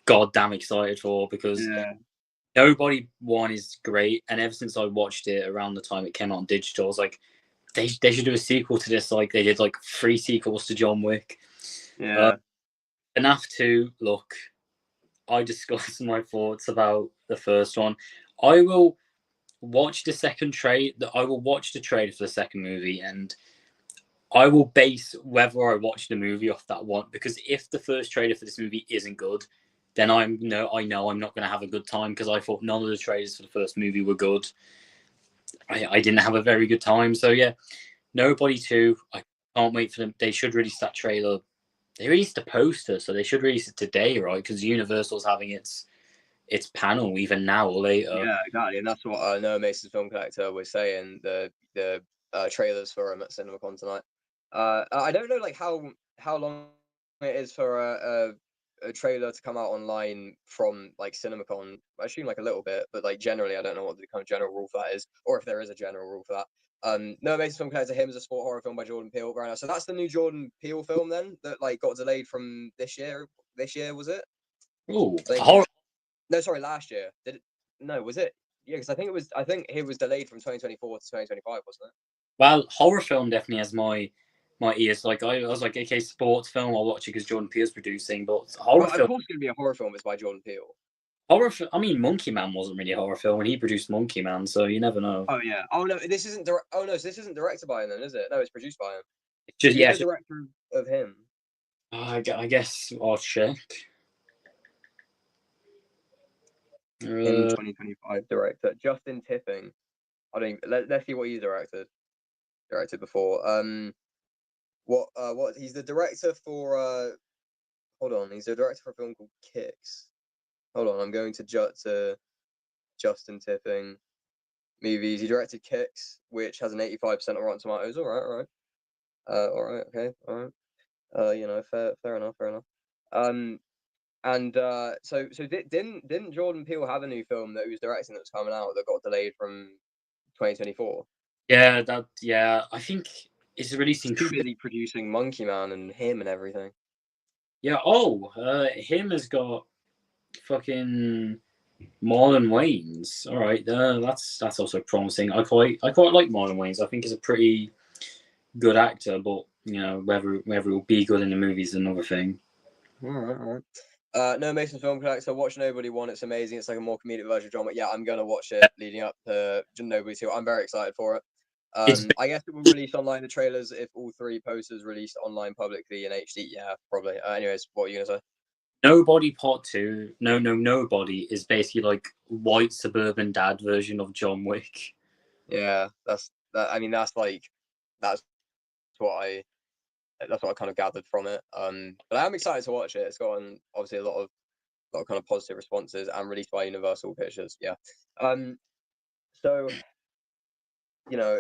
goddamn excited for, because Nobody 1 is great, and ever since I watched it around the time it came out on digital, I was like, they should do a sequel to this, like they did like 3 sequels to John Wick. Yeah. FNAF 2, look, I discussed my thoughts about the first one. I will watch the I will watch the trailer for the second movie, and I will base whether I watch the movie off that one, because if the first trailer for this movie isn't good, then I know I'm not going to have a good time, because I thought none of the trailers for the first movie were good. I didn't have a very good time. So yeah, Nobody 2, I can't wait for them. They should release that trailer. They released a poster, so they should release it today, right? Because Universal's having its its panel even now or later. Yeah, exactly, and that's what Noah Mason's film collector was saying. The trailers for him at CinemaCon tonight. I don't know like how long it is for a trailer to come out online from like CinemaCon. I assume like a little bit, but like generally, I don't know what the kind of general rule for that is, or if there is a general rule for that. Noah Mason's film collector, him is a sport horror film by Jordan Peele right now. So that's the new Jordan Peele film then that like got delayed from this year. This year was it? Oh, I think horror. no, sorry, last year. Did it? No, was it? Yeah, because I think it was. I think it was delayed from 2024 to 2025, wasn't it? Well, horror film definitely has my ears. Like I was like, okay, sports film, I'll watch it because Jordan Peele's producing. But horror Well, of film, course, it's gonna be a horror film. It's by Jordan Peele. I mean, Monkey Man wasn't really a horror film, and he produced Monkey Man, so you never know. Oh yeah. Oh no, this isn't. Oh no, so this isn't directed by him, then, is it? No, it's produced by him. It's just Who's yeah, the director of him? I guess I'll check. Him 2025 director Justin Tipping. I don't. Even, let's see what he's directed before. What? He's the director for. Hold on. He's the director for a film called Kicks. Hold on. I'm going to Justin Tipping movies. He directed Kicks, which has an 85% on Rotten Tomatoes. All right, all right. All right, okay, all right. You know, fair enough, fair enough. So didn't Jordan Peele have a new film that he was directing that was coming out that got delayed from 2024? yeah, I think it's releasing. Too busy producing Monkey Man and him and everything. Yeah. Oh, him has got fucking Marlon Wayans. All right, that's also promising. I quite like Marlon Wayans. I think he's a pretty good actor, but you know whether he'll be good in the movie is another thing. All right, all right. No Mason film collector. Watch Nobody One. It's amazing. It's like a more comedic version of drama. Yeah, I'm gonna watch it leading up to Nobody Two. I'm very excited for it. It's I guess it will release online the trailers if all three posters released online publicly in HD. Yeah, probably. Anyways, what are you gonna say? Nobody Part Two. No, Nobody is basically like white suburban dad version of John Wick. Yeah, that's that. I mean, that's what I that's what I kind of gathered from it. But I am excited to watch it. It's gotten obviously a lot of kind of positive responses and released by Universal Pictures. Yeah. So you know,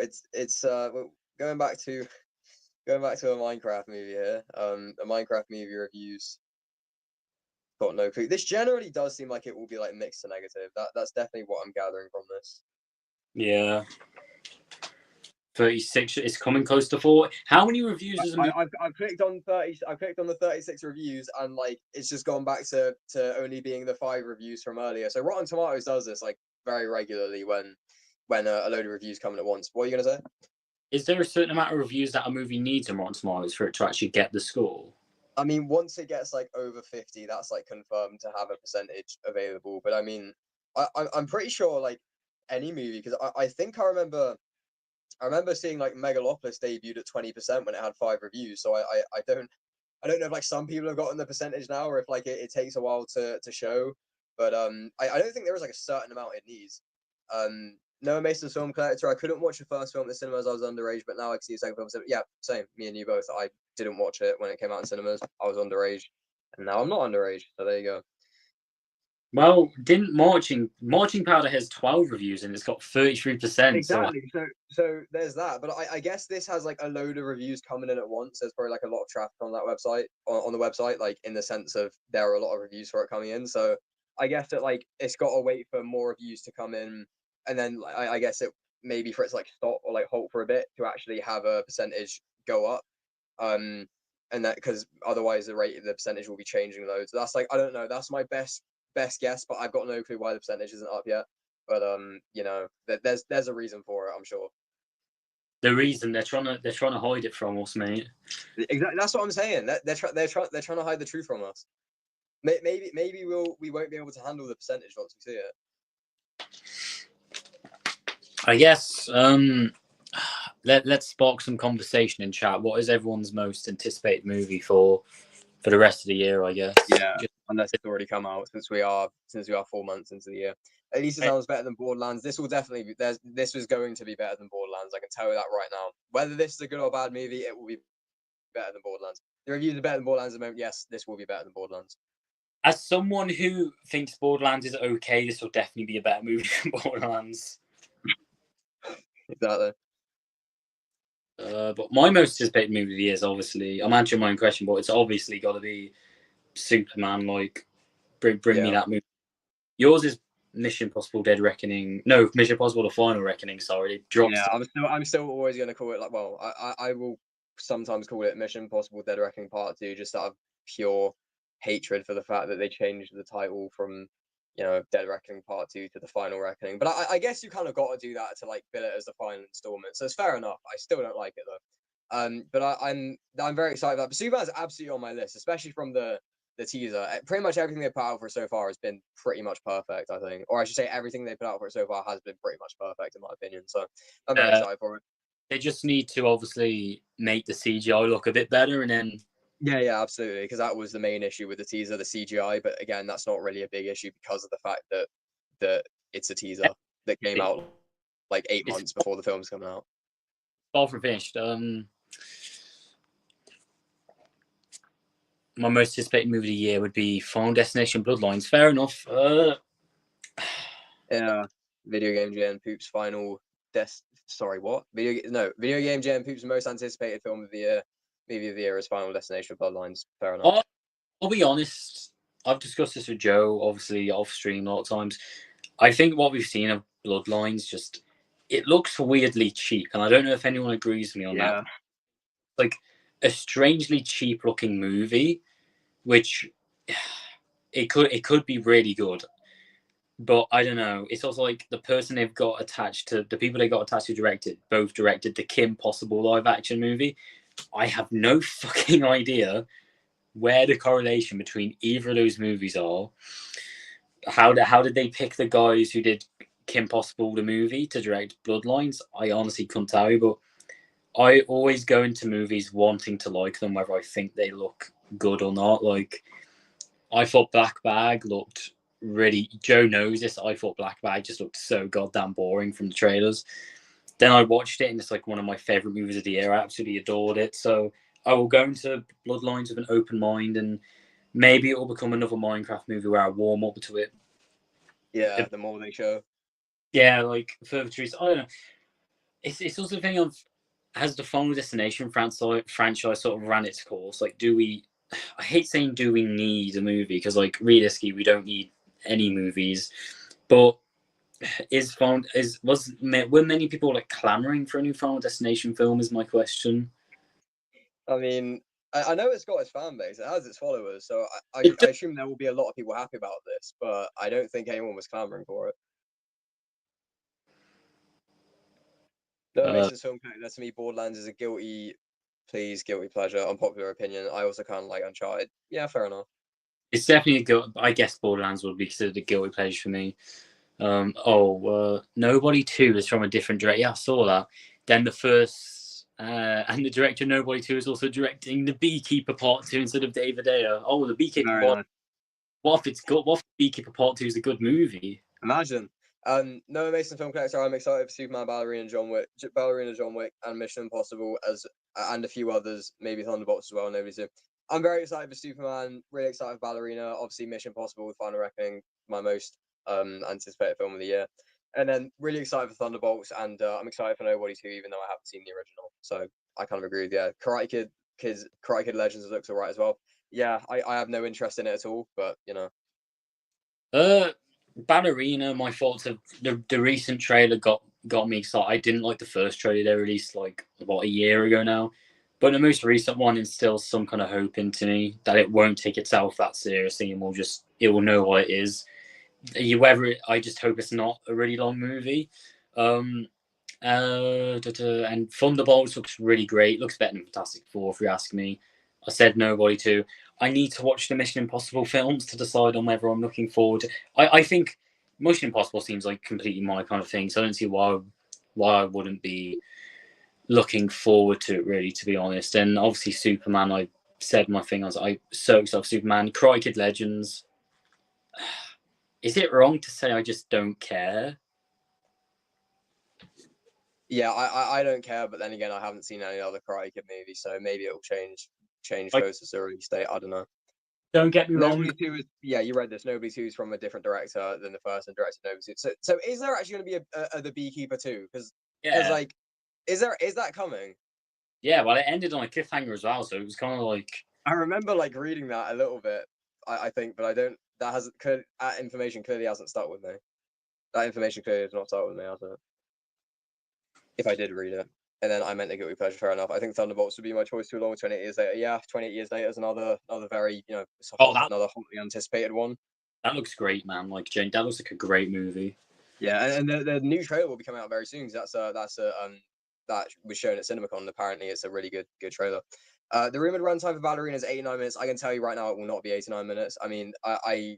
well, going back to going back to a Minecraft movie here. A Minecraft movie reviews. Got no clue. This generally does seem like it will be like mixed to negative. That's definitely what I'm gathering from this. Yeah, 36. It's coming close to 40. How many reviews does a movie? I've clicked on 30. I've clicked on the 36 reviews, and like it's just gone back to only being the 5 reviews from earlier. So Rotten Tomatoes does this like very regularly when a load of reviews come in at once. What are you gonna say? Is there a certain amount of reviews that a movie needs on Rotten Tomatoes for it to actually get the score? I mean, once it gets like over 50, that's like confirmed to have a percentage available. But I mean, I'm pretty sure like any movie because I think I remember seeing like Megalopolis debuted at 20% when it had 5 reviews. So I don't know if like some people have gotten the percentage now or if like it takes a while to show. But I don't think there is like a certain amount it needs. Noah Mason's film collector. I couldn't watch the first film at the cinemas. I was underage, but now I can see the second film. So yeah, same. Me and you both. I didn't watch it when it came out in cinemas. I was underage, and now I'm not underage. So there you go. Well, didn't Marching Powder has 12 reviews and it's got 33%. Exactly. So there's that. But I guess this has like a load of reviews coming in at once. There's probably like a lot of traffic on that website on the website, like in the sense of there are a lot of reviews for it coming in. So I guess that like it's got to wait for more reviews to come in, and then I guess it maybe for it to like stop or like halt for a bit to actually have a percentage go up. And that because otherwise the percentage will be changing loads. So that's like I don't know. That's my best guess, but I've got no clue why the percentage isn't up yet. But you know, there's a reason for it, I'm sure. The reason they're trying to hide it from us, mate. Exactly, that's what I'm saying. They're trying to hide the truth from us. Maybe we won't be able to handle the percentage once we see it. I guess let's spark some conversation in chat. What is everyone's most anticipated movie for the rest of the year? I guess. Yeah, unless it's already come out since we are 4 months into the year. At least it sounds better than Borderlands. This will definitely be this was going to be better than Borderlands. I can tell you that right now. Whether this is a good or bad movie, it will be better than Borderlands. The reviews are better than Borderlands at the moment. Yes, this will be better than Borderlands. As someone who thinks Borderlands is okay, this will definitely be a better movie than Borderlands. Exactly. But my most anticipated movie of the year is obviously, I'm answering my own question, but it's obviously got to be Superman. Like, bring me that movie. Yours is Mission Impossible: Dead Reckoning. No, Mission Impossible: The Final Reckoning. Sorry, it drops. Yeah, I'm still always gonna call it like. Well, I will sometimes call it Mission Impossible: Dead Reckoning Part 2, just out of pure hatred for the fact that they changed the title from, Dead Reckoning Part 2 to The Final Reckoning. But I guess you kind of got to do that to like bill it as the final installment. So it's fair enough. I still don't like it though. But I'm very excited about. But Superman's absolutely on my list, especially from the teaser. Pretty much everything they put out for it so far has been pretty much perfect, I think. Or I should say everything they put out for it so far has been pretty much perfect in my opinion. So I'm very excited for it. They just need to obviously make the CGI look a bit better, and then yeah, absolutely. Because that was the main issue with the teaser, the CGI. But again, that's not really a big issue because of the fact that it's a teaser that came out like 8 months before the film's coming out. Far from finished. My most anticipated movie of the year would be Final Destination: Bloodlines. Fair enough. Yeah, video game Jam Poop's final sorry, what? Video game Jam Poop's most anticipated film of the year, movie of the year is Final Destination: Bloodlines. Fair enough. I'll be honest. I've discussed this with Joe, obviously off stream a lot of times. I think what we've seen of Bloodlines just it looks weirdly cheap, and I don't know if anyone agrees with me on that. Like a strangely cheap looking movie, which it could be really good. But I don't know. It's also like the person they've got attached to the people they got attached to directed both directed the Kim Possible live action movie. I have no fucking idea where the correlation between either of those movies are. How did they pick the guys who did Kim Possible the movie to direct Bloodlines? I honestly couldn't tell you, but I always go into movies wanting to like them, whether I think they look good or not. Like I thought Black Bag looked really. Joe knows this. I thought Black Bag just looked so goddamn boring from the trailers. Then I watched it, and it's like one of my favorite movies of the year. I absolutely adored it. So I will go into Bloodlines with an open mind, and maybe it will become another Minecraft movie where I warm up to it. Yeah, the more they show. Yeah, like further trees. I don't know. It's also the thing of has the Final Destination franchise sort of ran its course? Like, do we? I hate saying do we need a movie because like realistically we don't need any movies, but were many people like clamoring for a new Final Destination film? Is my question. I mean, I know it's got its fan base, it has its followers, so I assume there will be a lot of people happy about this, but I don't think anyone was clamoring for it. No, Mason's film character to me, Borderlands is a guilty pleasure, unpopular opinion. I also kind of like Uncharted. Yeah, fair enough. It's definitely a guilt. I guess Borderlands would be considered a guilty pleasure for me. Nobody 2 is from a different director. Yeah, I saw that. Then the first, and the director of Nobody 2 is also directing The Beekeeper Part 2 instead of David Ayer. Oh, The Beekeeper Part. Nice. What if it's good? What if Beekeeper Part 2 is a good movie? Imagine. No Mason film character. I'm excited for Superman, Ballerina, John Wick, and Mission Impossible and a few others, maybe Thunderbolts as well. Nobody too. I'm very excited for Superman. Really excited for Ballerina. Obviously, Mission Impossible: The Final Reckoning, my most anticipated film of the year. And then really excited for Thunderbolts, and I'm excited for Nobody 2, even though I haven't seen the original. So I kind of agree with Karate Kid Legends looks alright as well. Yeah, I have no interest in it at all, but Ballerina, my thoughts of the recent trailer got me excited. I didn't like the first trailer they released like about a year ago now, but the most recent one instills some kind of hope into me that it won't take itself that seriously and it will know what it is. I just hope it's not a really long movie. And Thunderbolts looks really great. Looks better than Fantastic Four, if you ask me. I said Nobody 2. I need to watch the Mission Impossible films to decide on whether I'm looking forward to. I think Mission Impossible seems like completely my kind of thing, so I don't see why I wouldn't be looking forward to it, really, to be honest. And obviously Superman, I said my thing. I so excited for Superman. Karate Kid Legends. Is it wrong to say I just don't care? Yeah, I don't care, but then again, I haven't seen any other Karate Kid movies, so maybe it'll change closer to the release date. I don't know. Don't get me wrong. Nobody 2 is, yeah, you read this. Nobody 2 is from a different director than the first and directed Nobody 2. So is there actually going to be a The Beekeeper 2? Because Yeah, like, is that coming? yeah. Well, it ended on a cliffhanger as well, so it was kind of like. I remember like reading that a little bit. I think, but I don't. That information clearly hasn't stuck with me. That information clearly has not stuck with me, has it? If I did read it. And then I meant a guilty pleasure, fair enough. I think Thunderbolts would be my choice too, along 28 years later. Yeah, 28 years later is another very, another hotly anticipated one. That looks great, man. Like, Jane, that looks like a great movie. Yeah, and the new trailer will be coming out very soon. Because that was shown at CinemaCon. Apparently, it's a really good trailer. The rumored runtime for Ballerina is 89 minutes. I can tell you right now, it will not be 89 minutes. I mean, I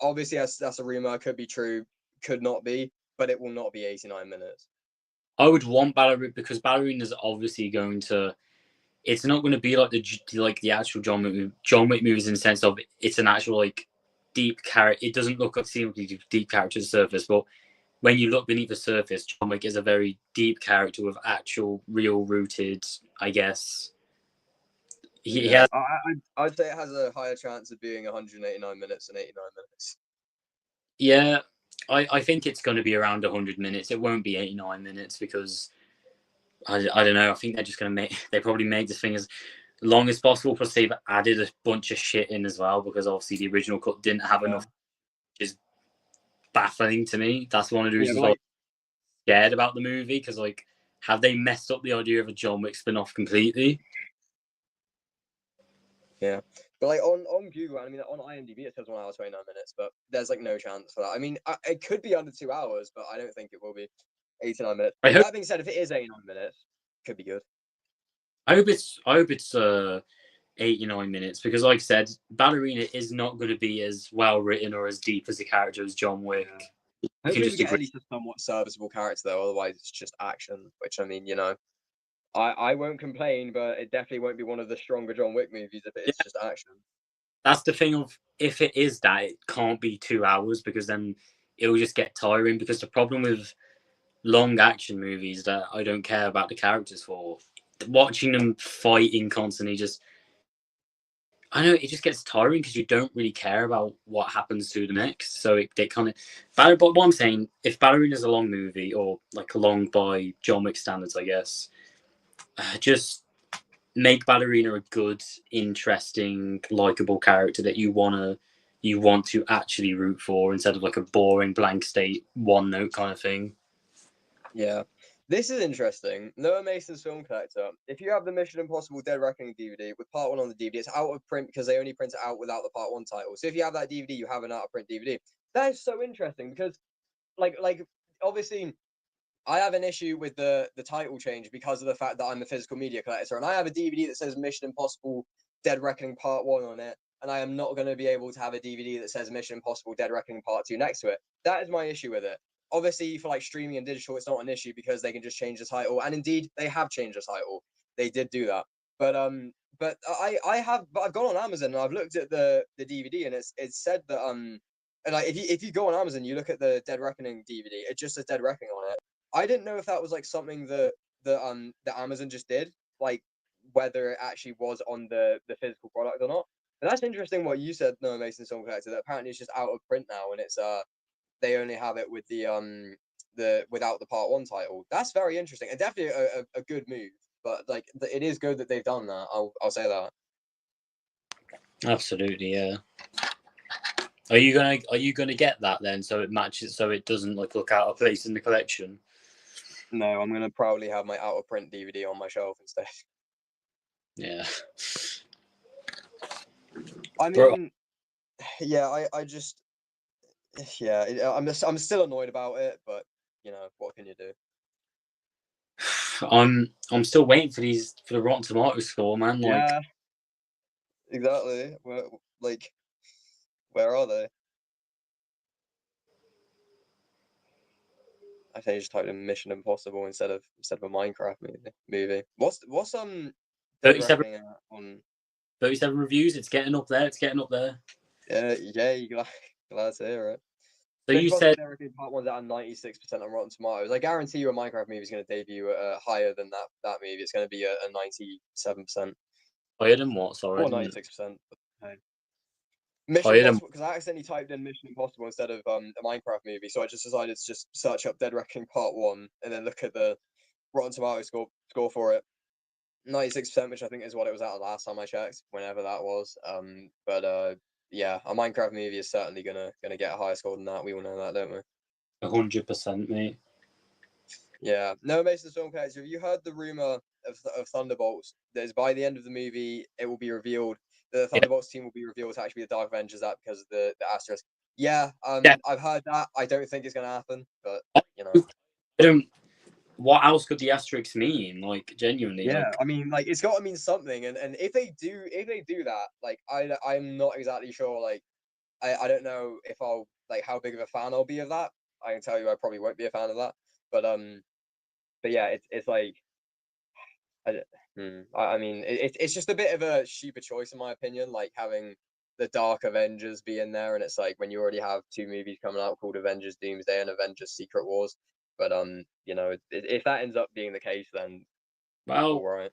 obviously that's a rumor. Could be true, could not be, but it will not be 89 minutes. I would want Ballerina because Ballerina's obviously going to. It's not going to be like the actual John Wick movies in the sense of it's an actual like deep character. It doesn't look like seemingly deep character to the surface, but when you look beneath the surface, John Wick is a very deep character with actual, real rooted, I guess. He has. I'd say it has a higher chance of being 189 minutes than 89 minutes. Yeah, I think it's going to be around 100 minutes. It won't be 89 minutes because I don't know. I think they're just going to they probably make this thing as long as possible. Plus, they've added a bunch of shit in as well because obviously the original cut didn't have enough. Which is baffling to me. That's one of the reasons why I'm scared about the movie because, like, have they messed up the idea of a John Wick spin-off completely? Yeah, but like on Google, I mean, on IMDb it says 1 hour 29 minutes, but there's like no chance for that. I mean, it could be under 2 hours, but I don't think it will be 89 minutes. That being said, if it is 89 minutes, it could be good. I hope it's 89 minutes because, like I said, Ballerina is not going to be as well written or as deep as a character as John Wick. Yeah. Hopefully we get at least a somewhat serviceable character though, otherwise it's just action, which I mean, I won't complain, but it definitely won't be one of the stronger John Wick movies if it's just action. That's the thing of if it is that, it can't be 2 hours because then it will just get tiring. Because the problem with long action movies that I don't care about the characters for, watching them fighting constantly I know it just gets tiring because you don't really care about what happens to the next. So it kind of. But what I'm saying, if Ballerina is a long movie or like long by John Wick standards, I guess, just make Ballerina a good, interesting, likable character that you want to actually root for instead of like a boring blank state one note kind of thing. Yeah. This is interesting. Noah Mason's Film Collector. If you have the Mission Impossible Dead Reckoning DVD with part 1 on the DVD, it's out of print because they only print it out without the part 1 title. So if you have that DVD, you have an out of print DVD. That is so interesting because, like obviously, I have an issue with the title change because of the fact that I'm a physical media collector, and I have a DVD that says Mission Impossible Dead Reckoning Part 1 on it, and I am not going to be able to have a DVD that says Mission Impossible Dead Reckoning Part 2 next to it. That is my issue with it. Obviously, for like streaming and digital, it's not an issue because they can just change the title, and indeed, they have changed the title. They did do that, but I've gone on Amazon and I've looked at the DVD, and it's said that and like if you go on Amazon, you look at the Dead Reckoning DVD, it just says Dead Reckoning on it. I didn't know if that was like something that Amazon just did, like whether it actually was on the physical product or not. But that's interesting what you said, Noah Mason Film Collector, that apparently it's just out of print now and it's they only have it with the without the part 1 title. That's very interesting and definitely a good move. But like it is good that they've done that. I'll say that. Absolutely, yeah. Are you gonna get that then so it matches so it doesn't like look out of place in the collection? No, I'm gonna proudly have my out of print DVD on my shelf instead. Yeah. I mean, yeah, I just yeah, I'm still annoyed about it, but what can you do? I'm still waiting for the Rotten Tomatoes score, man. Like, yeah, exactly. Where are they? I think I just typed in Mission Impossible instead of a Minecraft movie. What's 37 on 37 reviews. It's getting up there. It's getting up there. Yeah, you glad to hear it. So you said part 1's at 96% on Rotten Tomatoes. I guarantee you a Minecraft movie is going to debut higher than that movie. It's going to be a 97%. higher than what? Sorry, or 96%. Mission Higher than Impossible, because I accidentally typed in Mission Impossible instead of a Minecraft movie, so I just decided to just search up Dead Reckoning Part 1 and then look at the Rotten Tomatoes score for it. 96%, which I think is what it was at last time I checked, whenever that was. But yeah, a Minecraft movie is certainly gonna get a higher score than that. We all know that, don't we? 100%, mate. Yeah. No, Mason's film character. Have you heard the rumor of Thunderbolts? That is by the end of the movie, it will be revealed the Yeah. Thunderbolts team will be revealed to actually be the Dark Avengers. That because of the asterisk. Yeah. Yeah. I've heard that. I don't think it's gonna happen, but you know. I don't. What else could the asterisk mean? Like, genuinely, Yeah, like, I mean, like it's got to mean something, and if they do that, like I'm not exactly sure. Like I don't know if I'll like how big of a fan I'll be of that. I can tell you, I probably won't be a fan of that. But yeah, it's like I, don't- I mean, it's just a bit of a stupid choice in my opinion. Like having the Dark Avengers be in there, and it's like when you already have two movies coming out called Avengers Doomsday and Avengers Secret Wars. But you know, if that ends up being the case, then all well, right.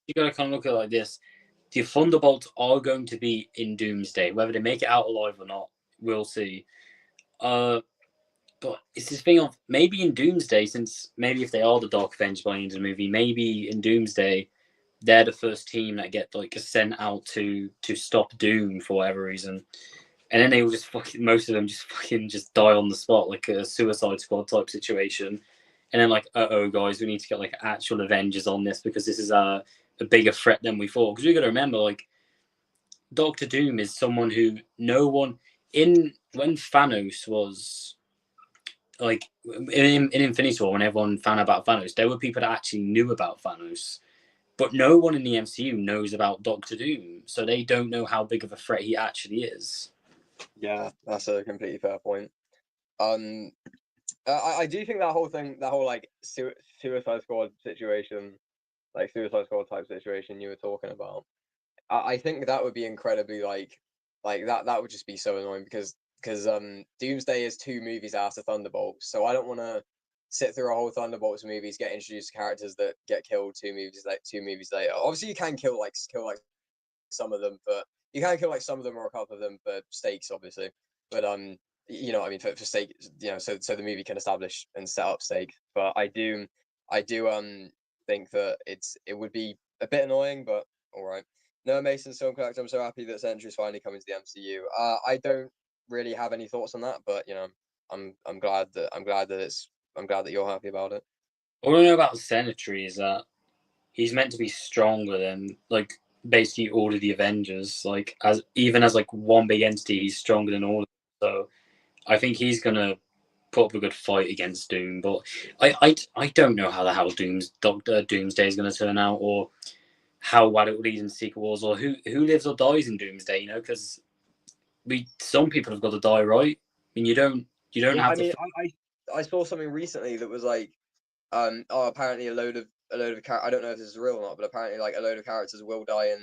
you got to kind of look at it like this. The Thunderbolts are going to be in Doomsday. Whether they make it out alive or not, we'll see. But it's this thing of maybe in Doomsday, since maybe if they are the Dark Avengers by the end of the movie, maybe in Doomsday they're the first team that get like sent out to stop Doom for whatever reason, and then they will just fucking most of them just fucking just die on the spot like a Suicide Squad type situation, and then like oh guys, we need to get like actual Avengers on this because this is a bigger threat than we thought. Because we got to remember like Doctor Doom is someone who no one in when Thanos was like in Infinity War, when everyone found out about Thanos, there were people that actually knew about Thanos, but no one in the MCU knows about Doctor Doom, so they don't know how big of a threat he actually is. Yeah, that's a completely fair point. Um, I do think that whole thing, that whole like Suicide Squad situation, like Suicide Squad type situation you were talking about, I think that would be incredibly like that would just be so annoying because Doomsday is two movies after Thunderbolts, so I don't want to sit through a whole Thunderbolts movies, get introduced to characters that get killed two movies later. Obviously, you can kill like some of them, but you can kill like some of them or a couple of them for stakes, obviously. But you know, what I mean, for stake, you know, so the movie can establish and set up stakes. But I do think that it would be a bit annoying, but all right. No, Mason Stone Collector, I'm so happy that Sentry's finally coming to the MCU. I don't really have any thoughts on that, but you know, I'm glad that I'm glad that you're happy about it. All I know about Sentry is that he's meant to be stronger than like basically all of the Avengers. Like as even as like one big entity, he's stronger than all of them. So I think he's gonna put up a good fight against Doom. But I don't know how the hell Doomsday is gonna turn out, or how well it will lead in Secret Wars, or who lives or dies in Doomsday. You know, because some people have got to die, right? I mean, you don't Yeah, have I to. mean, I saw something recently that was like oh, apparently a load of I don't know if this is real or not, but apparently like a load of characters will die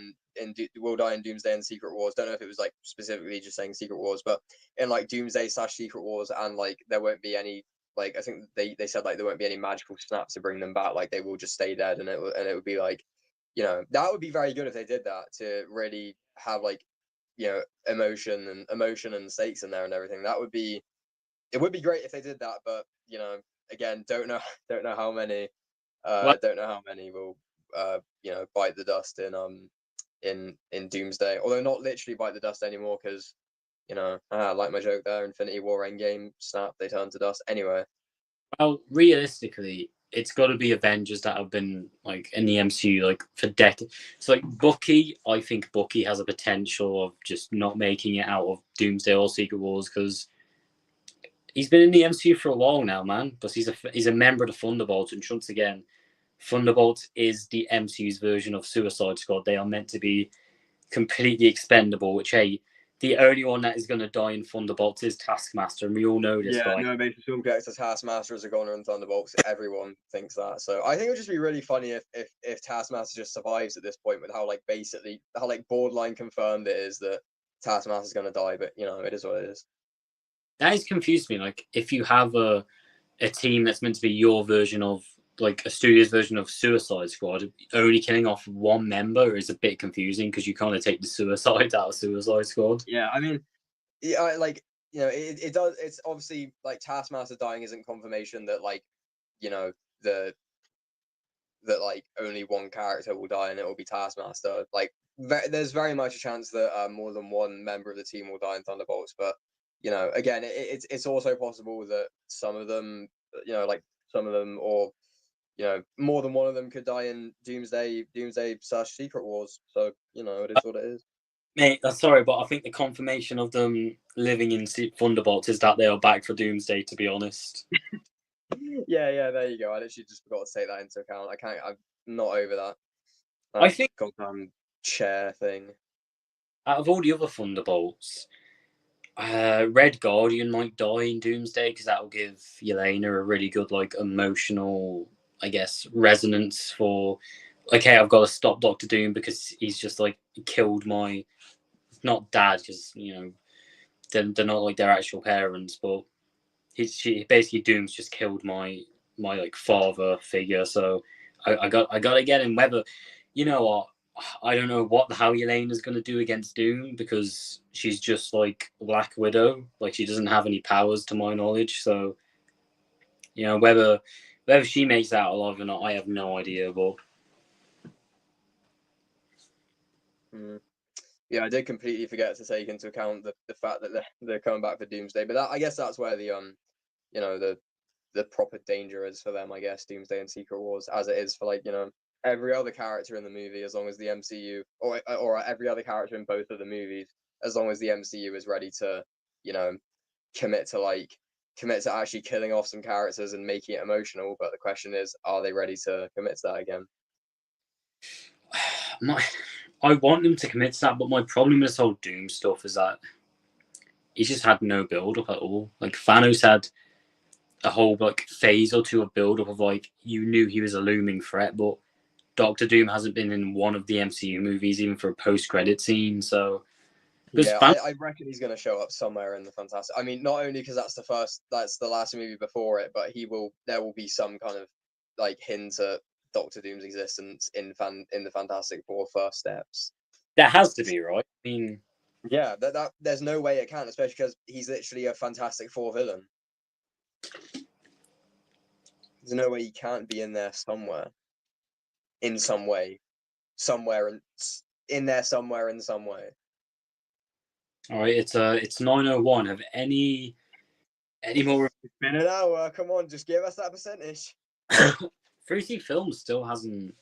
will die in Doomsday and Secret Wars. Don't know if it was like specifically just saying Secret Wars, but in like Doomsday slash Secret Wars, and like there won't be any like I think they said like there won't be any magical snaps to bring them back. Like they will just stay dead, and it would be like, you know, that would be very good if they did that to really have like, you know, emotion and stakes in there and everything. That would be it would be great if they did that, but you know, again, don't know don't know how many Well, don't know how many will you know, bite the dust in Doomsday. Although not literally bite the dust anymore because, you know, I like my joke there, Infinity War Endgame, snap, they turn to dust. Anyway. well, realistically, it's got to be Avengers that have been like in the MCU like for decades. So like Bucky, I think Bucky has a potential of just not making it out of Doomsday or Secret Wars because he's been in the MCU for a while now, man. But he's a member of the Thunderbolts, and once again, Thunderbolts is the MCU's version of Suicide Squad. They are meant to be completely expendable. Which hey, the only one that is going to die in Thunderbolts is Taskmaster, and we all know this Yeah, guy. no, basically film characters Taskmaster as a Goner and Thunderbolts. Everyone thinks that. So I think it would just be really funny if Taskmaster just survives at this point with how like basically how like borderline confirmed it is that Taskmaster's gonna die, but you know, it is what it is. That has confused me. Like if you have a team that's meant to be your version of like a studio's version of Suicide Squad, only killing off one member is a bit confusing because you kind of take the suicide out of Suicide Squad. Yeah, I mean, yeah, like, you know, it does. It's obviously like Taskmaster dying isn't confirmation that, like, you know, that like only one character will die and it will be Taskmaster. Like, there's very much a chance that more than one member of the team will die in Thunderbolts. But, you know, again, it's also possible that some of them, you know, like some of them, or, you know, more than one of them could die in Doomsday / Secret Wars. So, you know, it is what it is. Mate, sorry, but I think the confirmation of them living in Thunderbolts is that they are back for Doomsday, to be honest. Yeah, there you go. I literally just forgot to take that into account. I'm not over that. I think goddamn chair thing. out of all the other Thunderbolts, Red Guardian might die in Doomsday because that will give Yelena a really good, like, emotional, I guess, resonance for, okay, I've got to stop Doctor Doom because he's just, like, killed my, not dad, because, you know, they're not like their actual parents, but she basically Doom's just killed my like father figure. So I got to get him. Whether, you know what, I don't know what the hell Yelena's going to do against Doom because she's just like Black Widow. Like, she doesn't have any powers to my knowledge. So, you know, whether she makes out alive or not, I have no idea. But yeah, I did completely forget to take into account the fact that they're coming back for Doomsday. But I guess that's where the you know, the proper danger is for them. I guess Doomsday and Secret Wars, as it is for, like, you know, every other character in the movie, as long as the MCU, or every other character in both of the movies, as long as the MCU is ready to, you know, commit to actually killing off some characters and making it emotional. But the question is, are they ready to commit to that again? I want them to commit to that, but my problem with this whole Doom stuff is that he just had no build up at all. Like, Thanos had a whole like phase or two of build up of, like, you knew he was a looming threat, but Doctor Doom hasn't been in one of the MCU movies even for a post credit scene. So yeah, I reckon he's going to show up somewhere in the Fantastic. I mean, not only because that's the last movie before it, but there will be some kind of, like, hint at Doctor Doom's existence in the Fantastic Four first steps. There has to be, right? I mean, yeah, that there's no way it can, especially because he's literally a Fantastic Four villain. There's no way he can't be in there somewhere, in some way, somewhere in there somewhere in some way. All right, it's 9:01. Have any more? It's been an hour. Come on, just give us that percentage. 3C Films still hasn't.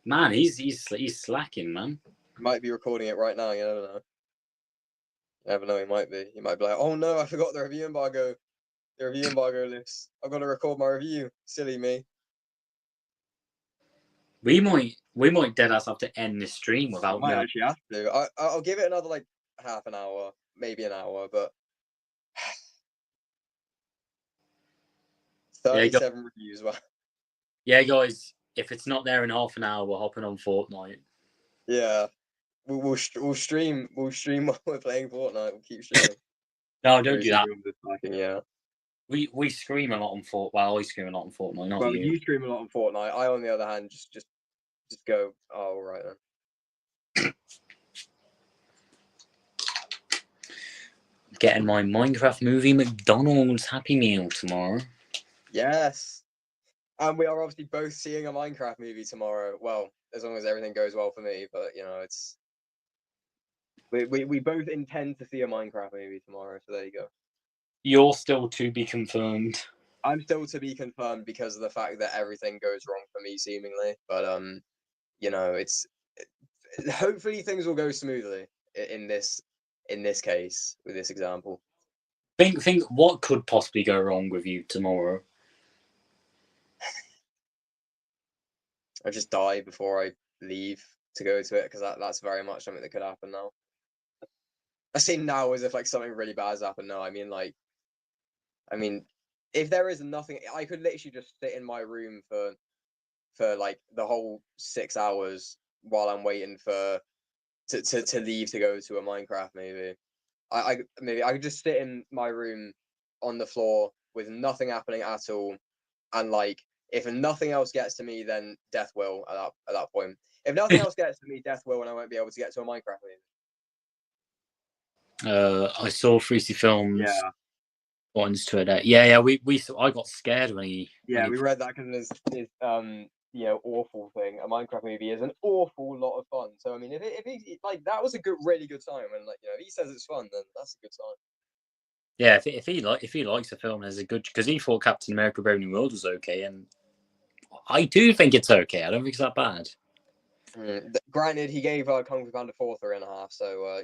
Man, he's slacking, man. Might be recording it right now. You never know. You never know. He might be. He might be like, oh no, I forgot the review embargo. The review embargo list. I've got to record my review. Silly me. We might dead ass have to end this stream without. I might actually have to. I'll give it another, like, half an hour, maybe an hour, but 37 reviews. Well, yeah, guys, if it's not there in half an hour, we're hopping on Fortnite. Yeah, we'll stream while we're playing Fortnite. We'll keep streaming. No, don't do that. Yeah. We scream a lot on Fortnite. Well, I scream a lot on Fortnite, not you. You scream a lot on Fortnite. I, on the other hand, just go, oh, all right then. Getting my Minecraft movie McDonald's Happy Meal tomorrow. Yes. And we are obviously both seeing a Minecraft movie tomorrow. Well, as long as everything goes well for me, but, you know, it's we both intend to see a Minecraft movie tomorrow, so there you go. You're still to be confirmed. I'm still to be confirmed because of the fact that everything goes wrong for me, seemingly. But you know, hopefully things will go smoothly in this case with this example. Think what could possibly go wrong with you tomorrow? I just die before I leave to go to it, because that's very much something that could happen now. I say now as if, like, something really bad has happened. No, I mean, like, if there is nothing, I could literally just sit in my room for like the whole 6 hours while I'm waiting to leave to go to a Minecraft maybe. Maybe I could just sit in my room on the floor with nothing happening at all, and, like, If nothing else gets to me, then death will at that point. If nothing else gets to me, death will, and I won't be able to get to a Minecraft movie. I saw 3C Films Yeah, once to it. Yeah. I got scared when he. yeah, we read that because his awful thing. A Minecraft movie is an awful lot of fun. So I mean, if he like that was a really good time, and like if he says it's fun, then that's a good sign. Yeah, if he likes the film, there's a good because he thought Captain America: Brave New World was okay, and I do think it's okay. I don't think it's that bad. Granted, he gave Kung Fu Panda 4 3.5, so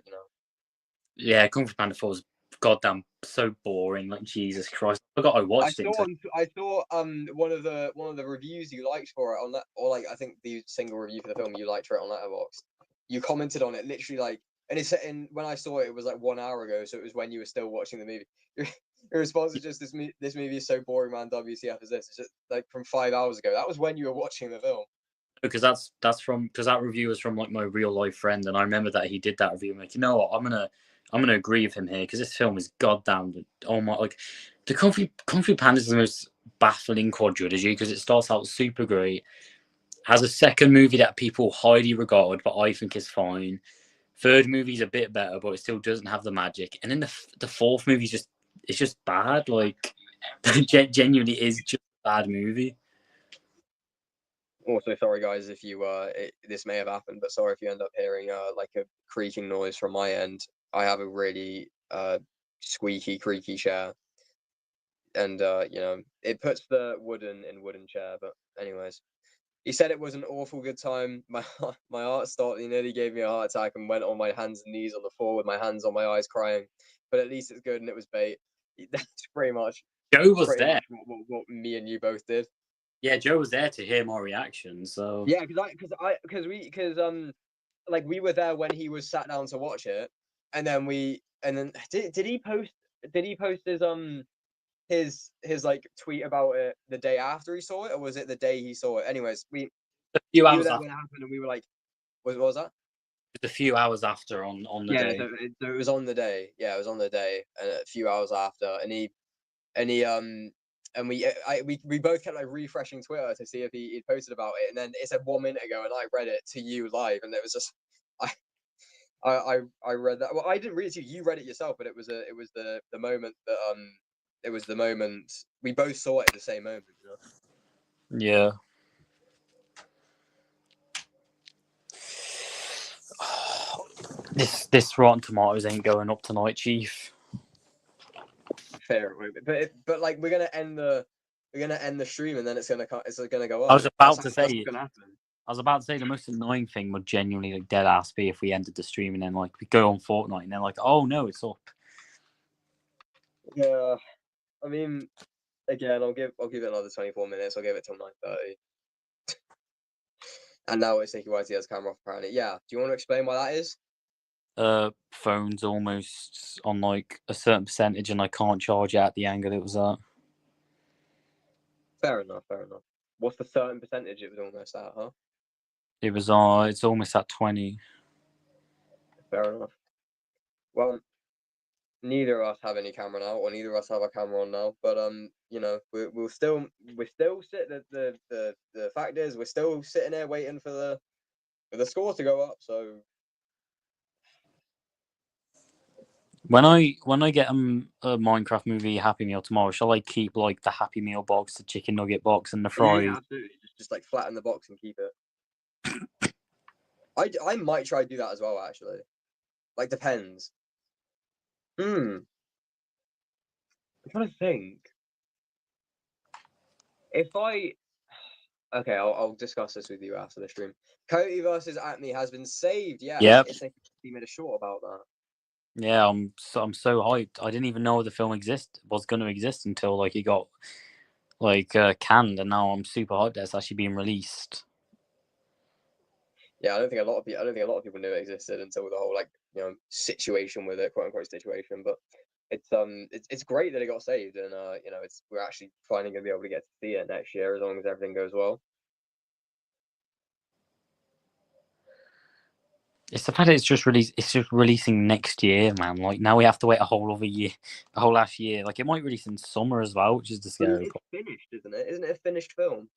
Yeah, Kung Fu Panda 4 was goddamn so boring. Like Jesus Christ, I forgot I watched it. I saw one of the reviews you liked for it on that, or like I think the single review for the film you liked for it on Letterboxd. You commented on it literally like, and it's and when I saw it, it was like 1 hour ago, so it was when you were still watching the movie. Your response is just this movie is so boring, man. WCF is this? It's just like from 5 hours ago. That was when you were watching the film. Because that review was from like my real life friend, and I remember that he did that review. I'm like, you know what, I'm gonna agree with him here because this film is goddamn oh my like the Kung Fu Panda is the most baffling quadrilogy because it starts out super great, has a second movie that people highly regard but I think is fine. Third movie's a bit better but it still doesn't have the magic, and then the fourth movie's just bad. Like genuinely is just a bad movie. Also, sorry guys if you this may have happened, but sorry if you end up hearing like a creaking noise from my end. I have a really squeaky, creaky chair, and it puts the wooden chair. But anyways, he said it was an awful good time. My heart stopped. He nearly gave me a heart attack and went on my hands and knees on the floor with my hands on my eyes, crying. But at least it's good and it was bait. That's pretty much Joe was there. What me and you both did. Yeah, Joe was there to hear my reaction. So yeah, like we were there when he was sat down to watch it, and then did he post his like tweet about it the day after he saw it, or was it the day he saw it? Anyways, a few we were hours there after. when it happened, and we were like, what was that? A few hours after on the day. So it was on the day. Yeah, it was on the day, and a few hours after, and we both kept like refreshing Twitter to see if he'd posted about it, and then it said 1 minute ago, and I read it to you live, and it was just I read that. Well, I didn't read it to you. You read it yourself, but it was the moment that it was the moment we both saw it at the same moment. Yeah. This Rotten Tomatoes ain't going up tonight, Chief. Fair, but like we're gonna end the stream and then it's gonna go up. I was about to say what's gonna happen. I was about to say the most annoying thing would genuinely like dead ass be if we ended the stream and then like we go on Fortnite and then like, oh no, it's up. Yeah, I mean, again, I'll give it another 24 minutes. I'll give it till 9:30. And now it's taking YTS camera off apparently. Yeah, do you want to explain why that is? Phone's almost on like a certain percentage and I can't charge it at the angle it was at. Fair enough. What's the certain percentage it was almost at, huh? It was it's almost at 20. Fair enough. Well, neither of us have any camera now, or neither of us have a camera on now. But we're still sitting. The fact is, we're still sitting there waiting for the score to go up. So When I get a Minecraft movie Happy Meal tomorrow, shall I keep like the Happy Meal box, the chicken nugget box, and the fries? yeah, absolutely. Just like flatten the box and keep it. I might try to do that as well. Actually, like depends. I'm trying to think. If I Okay, I'll discuss this with you after the stream. Coyote versus Acme has been saved. Yes, Yep. He made a short about that. Yeah, I'm so hyped. I didn't even know the film was going to exist until like it got like canned, and now I'm super hyped that it's actually being released. Yeah, I don't think a lot of people knew it existed until the whole situation with it, quote unquote situation. But it's great that it got saved, and we're actually finally gonna be able to get to see it next year as long as everything goes well. It's the fact that it's just releasing next year, man. Like now we have to wait a whole other year, a whole last year. Like it might release in summer as well, which is the I mean, scary it's part. finished, isn't it? Isn't it a finished film?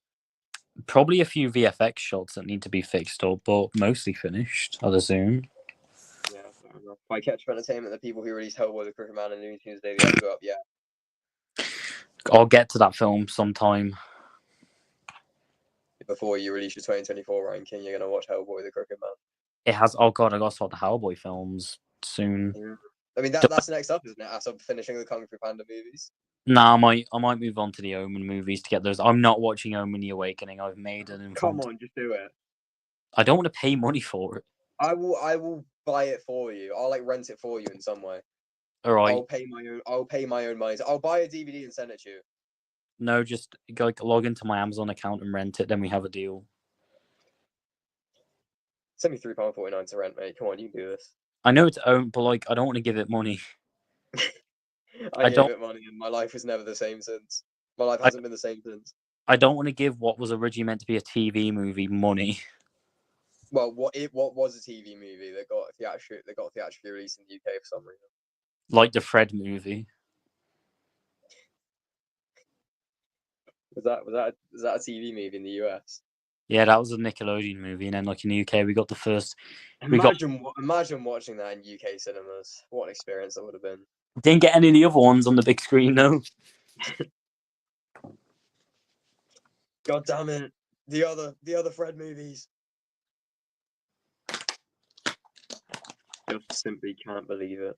Probably a few VFX shots that need to be fixed up, but mostly finished, I'd assume. Yeah, fair enough. By Catch for Entertainment, the people who released Hellboy, the Crooked Man, and Looney Tunes Daily Episode up, yeah. I'll get to that film sometime. Before you release your 2024 ranking, you're gonna watch Hellboy, the Crooked Man. It has. Oh god, I got to start the Hellboy films soon. Yeah. I mean, that's next up, isn't it? After finishing the Kung Fu Panda movies. Nah, I might move on to the Omen movies to get those. I'm not watching Omen: The Awakening. I've made an Come informed. on, just do it. I don't want to pay money for it. I will buy it for you. I'll like rent it for you in some way. All right. I'll pay my own money. I'll buy a DVD and send it to you. No, just go log into my Amazon account and rent it. Then we have a deal. Send me £3.49 to rent, mate. Come on, you can do this. I know it's owned, but like I don't want to give it money. I don't. gave it money, and my life was never the same since. My life hasn't been the same since. I don't want to give what was originally meant to be a TV movie money. Well, what was a TV movie that got theatrically released in the UK for some reason? Like the Fred movie. Was that a TV movie in the US? Yeah, that was a Nickelodeon movie, and then like in the UK, we got the first. Imagine watching that in UK cinemas. What an experience that would have been. Didn't get any of the other ones on the big screen though. God damn it! The other Fred movies. Just simply can't believe it.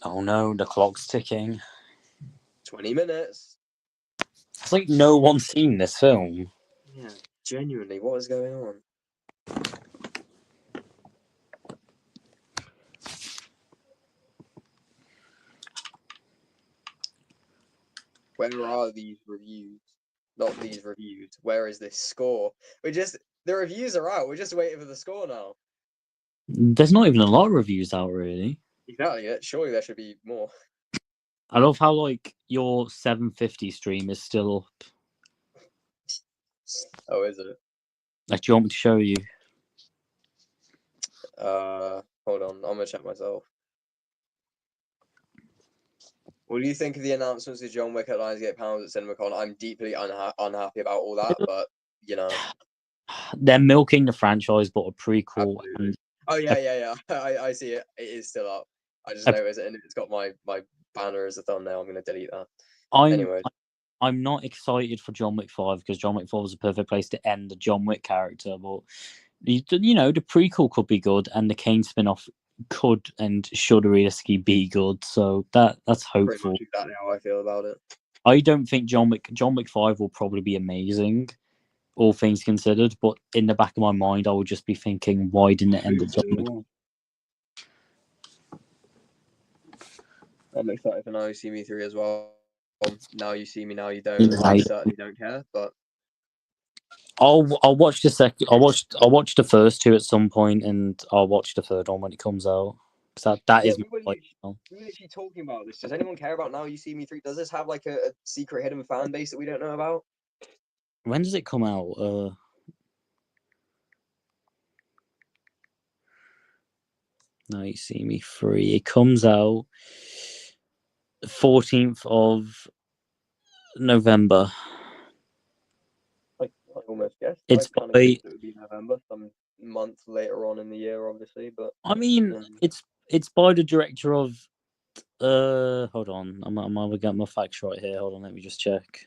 Oh no, the clock's ticking. 20 minutes. It's like no one's seen this film. Yeah, genuinely, what is going on? Where are these reviews? Not these reviews. Where is this score? The reviews are out. We're just waiting for the score now. There's not even a lot of reviews out, really. Exactly. Surely there should be more. I love how like your 750 stream is still up. Oh, is it? Like, do you want me to show you? Hold on. I'm gonna check myself. What do you think of the announcements of John Wick at Lionsgate Pounds at CinemaCon? I'm deeply unhappy about all that, but you know. They're milking the franchise, but a prequel. And oh yeah. I see it. It is still up. I just noticed it, and it's got my banner as a thumbnail. I'm gonna delete that. Anyway. I'm not excited for John Wick 5 because John Wick 4 was a perfect place to end the John Wick character, but you know, the prequel could be good and the Kane spin-off could and should realistically be good. So that's hopeful. Pretty much exactly how I feel about it. I don't think John Wick 5 will probably be amazing, all things considered, but in the back of my mind I would just be thinking, why didn't it end at John Wick? I'm excited for Now You See Me 3 as well. Now You See Me, Now You Don't. I certainly don't care, but I'll watch the second. I'll watch the first two at some point, and I'll watch the third one when it comes out. Because that is. We were literally talking about this. Does anyone care about Now You See Me 3? Does this have like a secret hidden fan base that we don't know about? When does it come out? Now You See Me 3. It comes out 14th of November. I almost guessed. It's it would be November, some month later on in the year, obviously. But I mean, it's by the director of. Hold on, I'm gonna get my facts right here. Hold on, let me just check.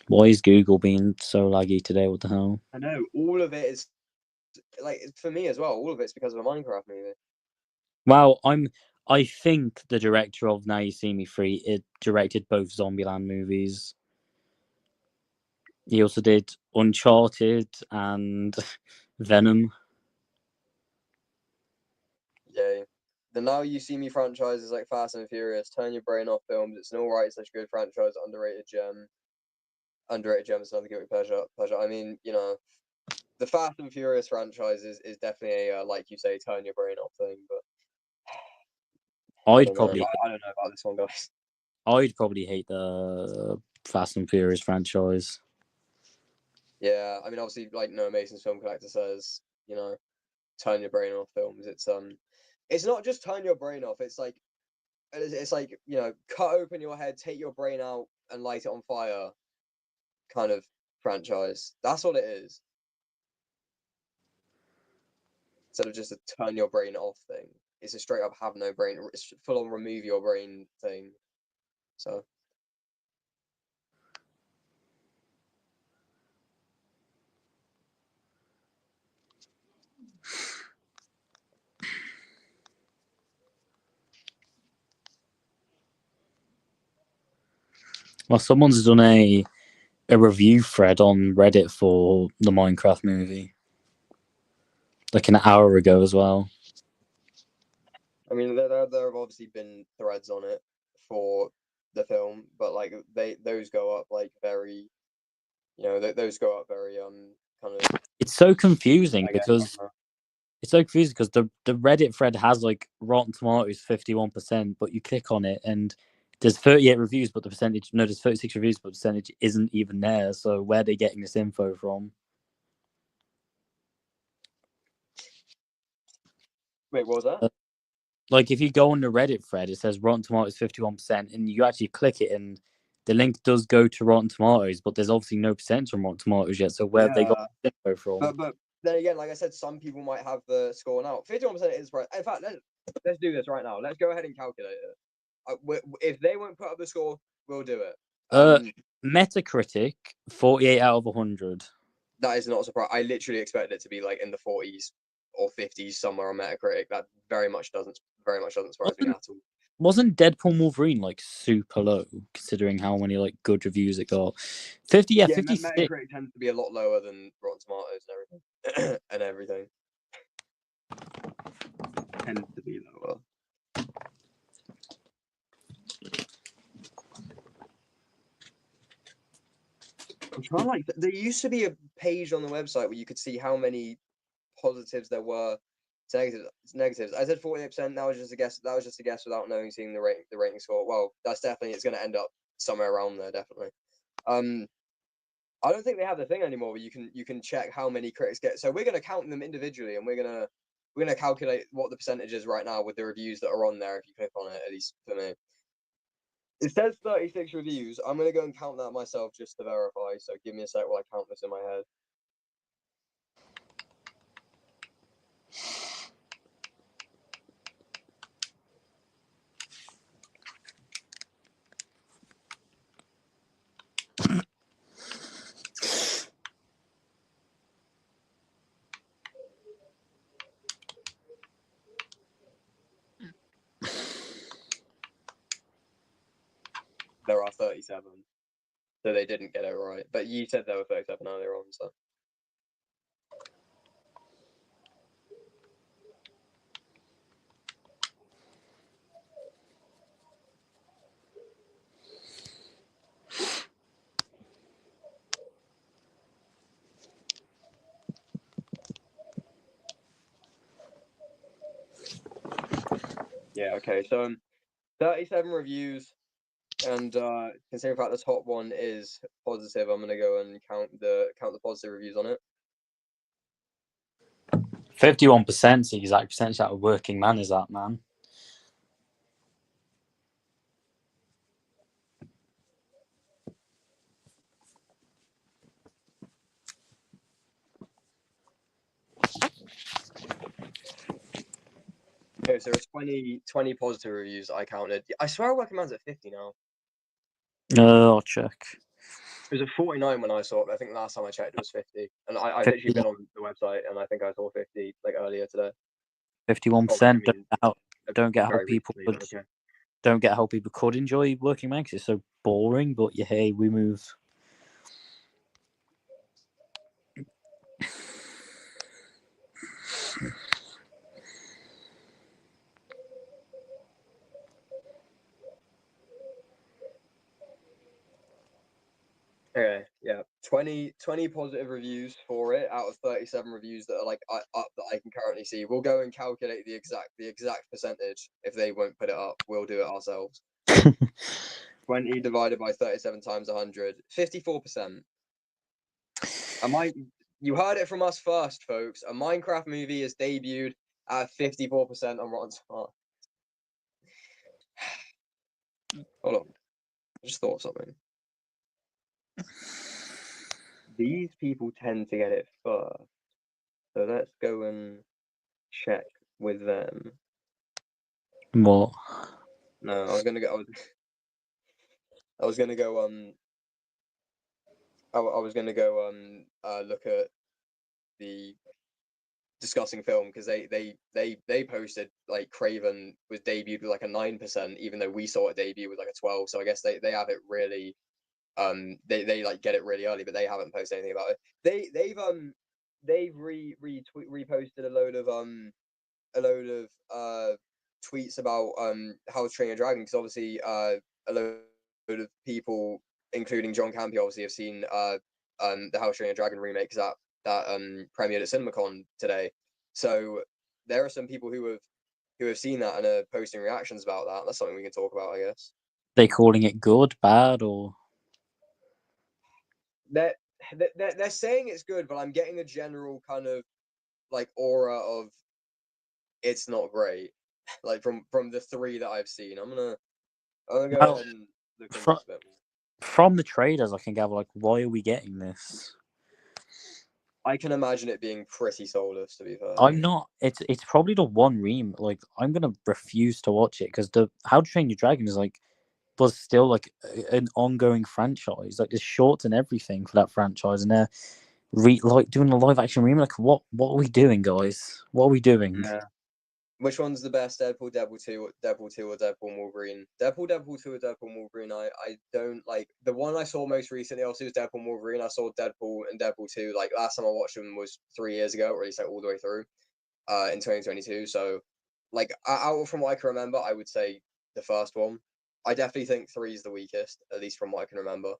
Why is Google being so laggy today? What the hell? I know all of it is like for me as well. All of it's because of a Minecraft movie. Wow, I think the director of Now You See Me 3 it directed both Zombieland movies. He also did Uncharted and Venom. Yeah. The Now You See Me franchise is like Fast and Furious. Turn your brain off films. It's an alright such good franchise. Underrated gem. Underrated gem is another guilty pleasure. I mean, you know, the Fast and Furious franchise is definitely a like you say, turn your brain off thing. But I don't know. I don't know about this one, guys. I'd probably hate the Fast and Furious franchise. Yeah, I mean, obviously, like Noah Mason's film collector says, turn your brain off films. It's not just turn your brain off. It's like cut open your head, take your brain out, and light it on fire, kind of franchise. That's what it is. Instead of just a turn your brain off thing, it's a straight up have no brain, full on remove your brain thing. So. Well, someone's done a review thread on Reddit for the Minecraft movie, like an hour ago as well. I mean, there have obviously been threads on it for the film, but like those go up like very, those go up very kind of. It's so confusing because the Reddit thread has like Rotten Tomatoes 51%, but you click on it and there's 38 reviews, but there's 36 reviews, but the percentage isn't even there. So where are they getting this info from? Wait, what was that? Like if you go on the Reddit thread, it says Rotten Tomatoes 51%, and you actually click it, and the link does go to Rotten Tomatoes, but there's obviously no percentage on Rotten Tomatoes yet. So where have they got the info from? But then again, like I said, some people might have the score now. 51% is right. In fact, let's do this right now. Let's go ahead and calculate it. If they won't put up the score, we'll do it. Metacritic 48 out of 100. That is not a surprise. I literally expected it to be like in the 40s or 50s somewhere on Metacritic. That very much doesn't surprise me at all. Wasn't Deadpool Wolverine like super low considering how many like good reviews it got? 56. Metacritic tends to be a lot lower than Rotten Tomatoes and everything. Tends to be lower. I'm trying like there used to be a page on the website where you could see how many positives there were to negatives. I said 48%. That was just a guess. That was just a guess without knowing seeing the rating score. Well, that's definitely it's going to end up somewhere around there. Definitely. I don't think they have the thing anymore where you can check how many critics get. So we're going to count them individually, and we're gonna calculate what the percentage is right now with the reviews that are on there. If you click on it, at least for me. It says 36 reviews. I'm going to go and count that myself just to verify. So give me a sec while I count this in my head. There are 37. So they didn't get it right. But you said there were 37 earlier on, so. Yeah, okay. So 37 reviews, and considering the fact the top one is positive, I'm gonna go and count the positive reviews on it. 51% is the exact percentage that a working man is at, man. Okay, so there's 20 positive reviews I counted. I swear working man's at 50 now. I'll check. It was at 49 when I saw it. I think last time I checked it was 50. And I've literally been on the website and I think I saw 50 like earlier today. 51%. Don't get how people could enjoy working man because it's so boring. But yeah, hey, we move. Okay, yeah. 20 positive reviews for it out of 37 reviews that are like up that I can currently see. We'll go and calculate the exact percentage. If they won't put it up, we'll do it ourselves. 20 divided by 37 times 100, 54%. You heard it from us first, folks. A Minecraft movie is debuted at 54% on Rotten Tomatoes. Hold on. I just thought of something. These people tend to get it first. So let's go and check with them. What? No, I was gonna go. I was gonna go. I was gonna go. Look at the discussing film because they posted like Craven was debuted with like a 9%, even though we saw it debut with like a 12. So I guess they have it really. They like get it really early, but they haven't posted anything about it. They've reposted a load of tweets about How to Train Your Dragon because obviously a load of people, including John Campy, obviously have seen the How to Train Your Dragon remake because that premiered at CinemaCon today. So there are some people who have seen that and are posting reactions about that. That's something we can talk about, I guess. They calling it good, bad, or They're saying it's good, but I'm getting a general kind of like aura of it's not great. Like from the three that I've seen. I'm gonna go ahead and look into this a bit more. From the traders, I can gather like, why are we getting this? I can imagine it being pretty soulless, to be fair. I'm not. It's probably the one like I'm gonna refuse to watch it because the How to Train Your Dragon is like was still like an ongoing franchise. Like there's shorts and everything for that franchise, and they're like doing a live action remake. What are we doing, guys? What are we doing? Yeah. Which one's the best? Deadpool 2, or Deadpool Wolverine? Deadpool 2 or Deadpool Wolverine? I don't like the one I saw most recently. Also, was Deadpool Wolverine. I saw Deadpool and Deadpool 2. Like last time I watched them was 3 years ago, or at least like all the way through, in 2022. So, like out from what I can remember, I would say the first one. I definitely think 3 is the weakest, at least from what I can remember.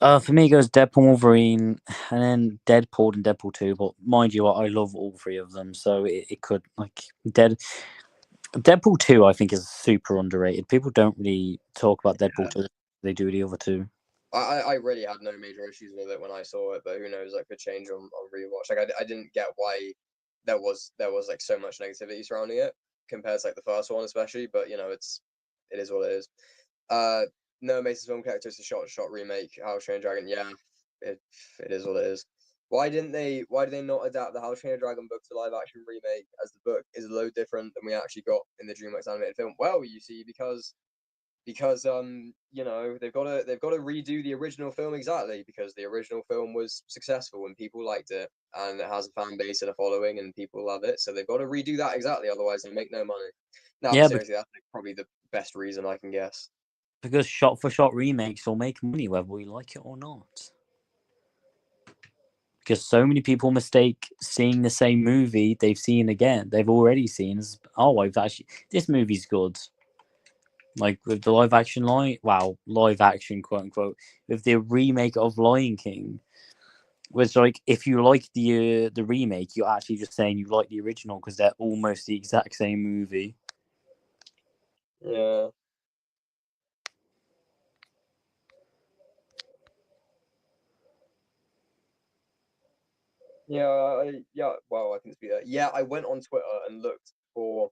For me, it goes Deadpool, Wolverine, and then Deadpool and Deadpool 2. But mind you, I love all three of them, so it could like Deadpool 2. I think is super underrated. People don't really talk about Deadpool 2. They do the other two. I really had no major issues with it when I saw it, but who knows? That could change on rewatch. Like I didn't get why there was like so much negativity surrounding it compared to like the first one, especially. But you know, it is what it is. No Mason's film character is a shot remake. How to Train Your Dragon, yeah, it is what it is. Why did they not adapt the How to Train Your Dragon book to live action remake, as the book is a load different than we actually got in the DreamWorks animated film? Well, you see, because you know they've got to redo the original film exactly because the original film was successful and people liked it and it has a fan base and a following and people love it, so they've got to redo that exactly, otherwise they make no money. Now, yeah, seriously, that's probably the best reason I can guess. Because shot for shot remakes will make money whether we like it or not. Because so many people mistake seeing the same movie they've seen again. They've already seen as, oh, this movie's good. Like with the live action live action quote unquote, with the remake of Lion King, was like if you like the remake, you're actually just saying you like the original because they're almost the exact same movie. Yeah. Yeah, well, I can speak that. Yeah, I went on Twitter and looked for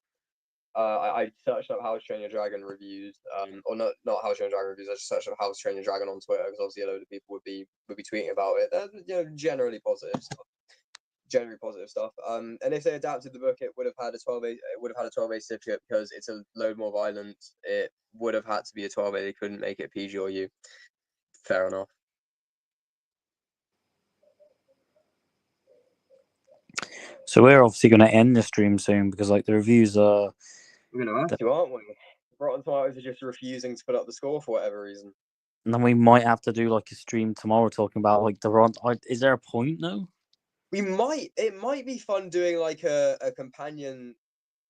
I searched up How to Train Your Dragon reviews, or not How to Train Your Dragon reviews. I just searched up How to Train Your Dragon on Twitter because obviously a load of people would be tweeting about it. You know, generally positive stuff. And if they adapted the book, it would have had a 12A. It would have had a 12A certificate because it's a load more violent. It would have had to be a 12A. They couldn't make it PG or U. Fair enough. So we're obviously going to end the stream soon because like the reviews are. We're going to have to, aren't we? Rotten Tomatoes are just refusing to put up the score for whatever reason. And then we might have to do like a stream tomorrow talking about like is there a point though? It might be fun doing like a companion,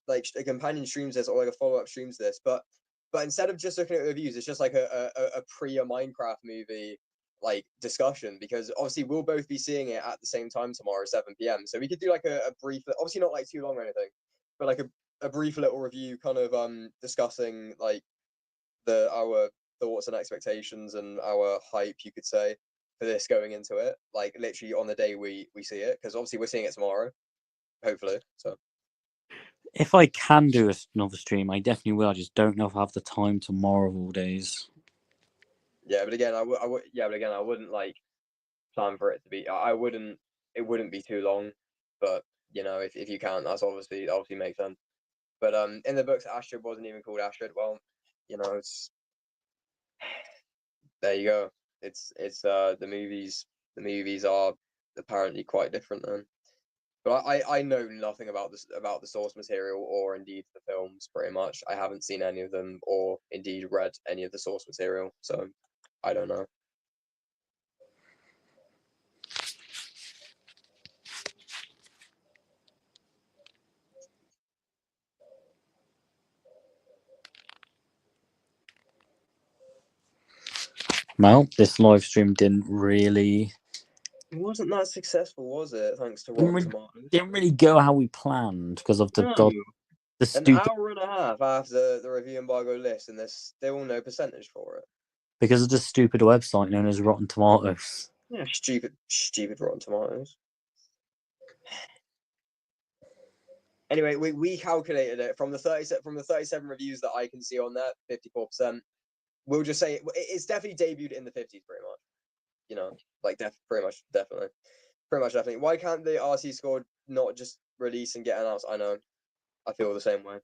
like a companion streams this or like a follow-up streams this, but instead of just looking at reviews, it's just like a Minecraft movie, like discussion, because obviously we'll both be seeing it at the same time tomorrow, 7 p.m. So we could do like a brief, obviously not like too long or anything, but like a brief little review, kind of discussing like our thoughts and expectations and our hype, you could say, for this going into it, like literally on the day we see it, because obviously we're seeing it tomorrow, hopefully. So If I can do another stream, I definitely will. I just don't know if I have the time tomorrow all days. yeah, but again, I wouldn't like plan for it to be. I wouldn't. It wouldn't be too long, but you know, if you can, that's obviously makes sense. But in the books, Astrid wasn't even called Astrid. Well, you know, it's there you go. It's the movies. The movies are apparently quite different then. But I know nothing about this, about the source material, or indeed the films. Pretty much, I haven't seen any of them, or indeed read any of the source material. So I don't know. Well, this live stream didn't really It wasn't that successful, was it? Thanks to didn't Rotten really, Tomatoes. didn't really go how we planned because of the No, the an stupid hour and a half after the review embargo list, and there's still no percentage for it. because of the stupid website known as Rotten Tomatoes. Yeah, stupid Rotten Tomatoes. Anyway, we calculated it from the 37 reviews that I can see on there, 54%. We'll just say it's definitely debuted in the 50s, pretty much. You know, like pretty much definitely. Why can't the RC score not just release and get announced? I know, I feel the same way.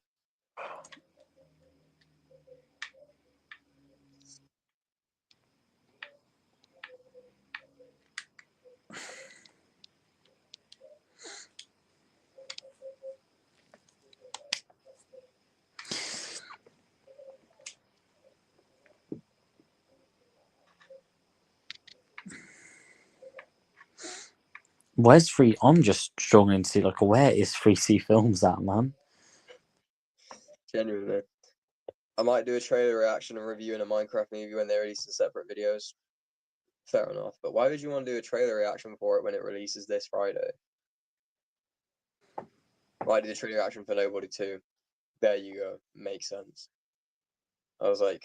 Where's free? I'm just struggling to see like where is 3C Films at, man? Genuinely. I might do a trailer reaction and review in a Minecraft movie when they release in separate videos. Fair enough, but why would you want to do a trailer reaction for it when it releases this Friday? Why did a trailer reaction for Nobody 2? There you go. Makes sense. I was like,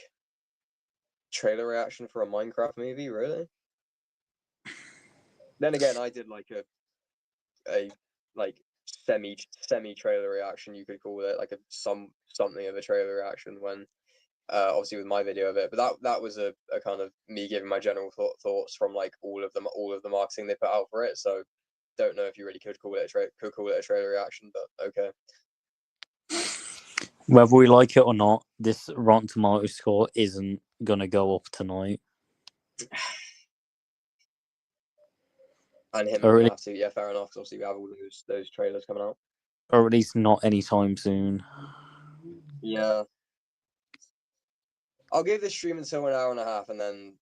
trailer reaction for a Minecraft movie, really? Then again, I did like a like semi trailer reaction, you could call it, like something of a trailer reaction when obviously with my video of it, but that was a kind of me giving my general thoughts from like all of the marketing they put out for it. So don't know if you really could call it a trailer reaction, but okay. Whether we like it or not, this Rotten Tomatoes score isn't gonna go up tonight. And him Or will at, have to, yeah, fair enough. Because obviously we have all those trailers coming out. or at least not anytime soon. Yeah, I'll give this stream until an hour and a half, and then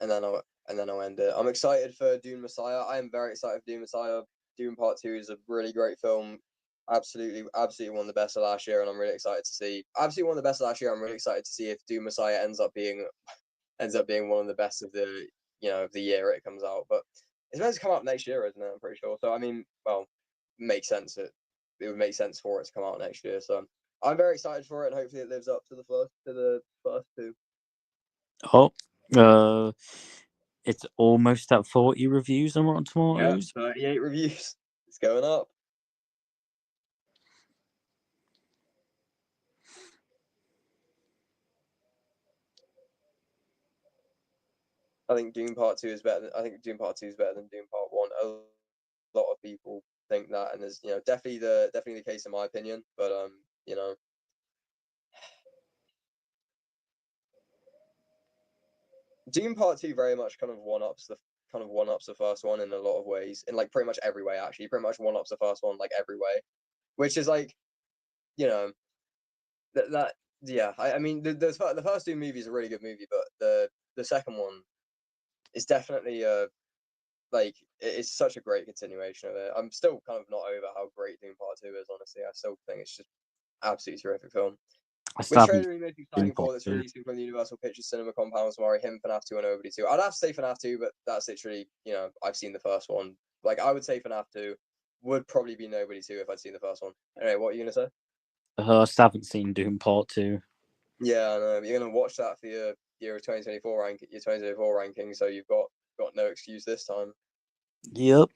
I'll end it. I'm excited for Dune Messiah. I am very excited for Dune Messiah. Dune Part 2 is a really great film. Absolutely one of the best of last year, and I'm really excited to see. Absolutely one of the best of last year. I'm really excited to see if Dune Messiah ends up being one of the best of the of the year it comes out. But it's meant to come out next year, isn't it? I'm pretty sure. So I mean, well, makes sense. It would make sense for it to come out next year. So I'm very excited for it, and hopefully it lives up to the first two. Oh, it's almost at 40 reviews on Rotten Tomatoes. Yeah, 38 reviews. It's going up. I think Doom Part 2 is better than Doom Part 2 is better than Doom Part 1. A lot of people think that, and there's definitely the case in my opinion. But Doom Part 2 very much kind of one ups the first one in a lot of ways, in like pretty much every way actually. Pretty much one ups the first one like every way, which is like that yeah. I mean the first two movies are a really good movie, but the second one is definitely like it's such a great continuation of it. I'm still kind of not over how great Doom Part 2 is, honestly. I still think it's just absolutely terrific film. I still Which haven't trailer are you most Doom exciting Part for that's 2. releasing from the Universal Pictures Cinema compound tomorrow? Him, FNAF 2, and Nobody 2. I'd have to say FNAF 2, but that's literally, I've seen the first one. Like, I would say FNAF 2 would probably be Nobody 2 if I'd seen the first one. Anyway, what are you going to say? I still haven't seen Doom Part 2. Yeah, I know. You're going to watch that for your 2024 ranking, so you've got no excuse this time. Yep.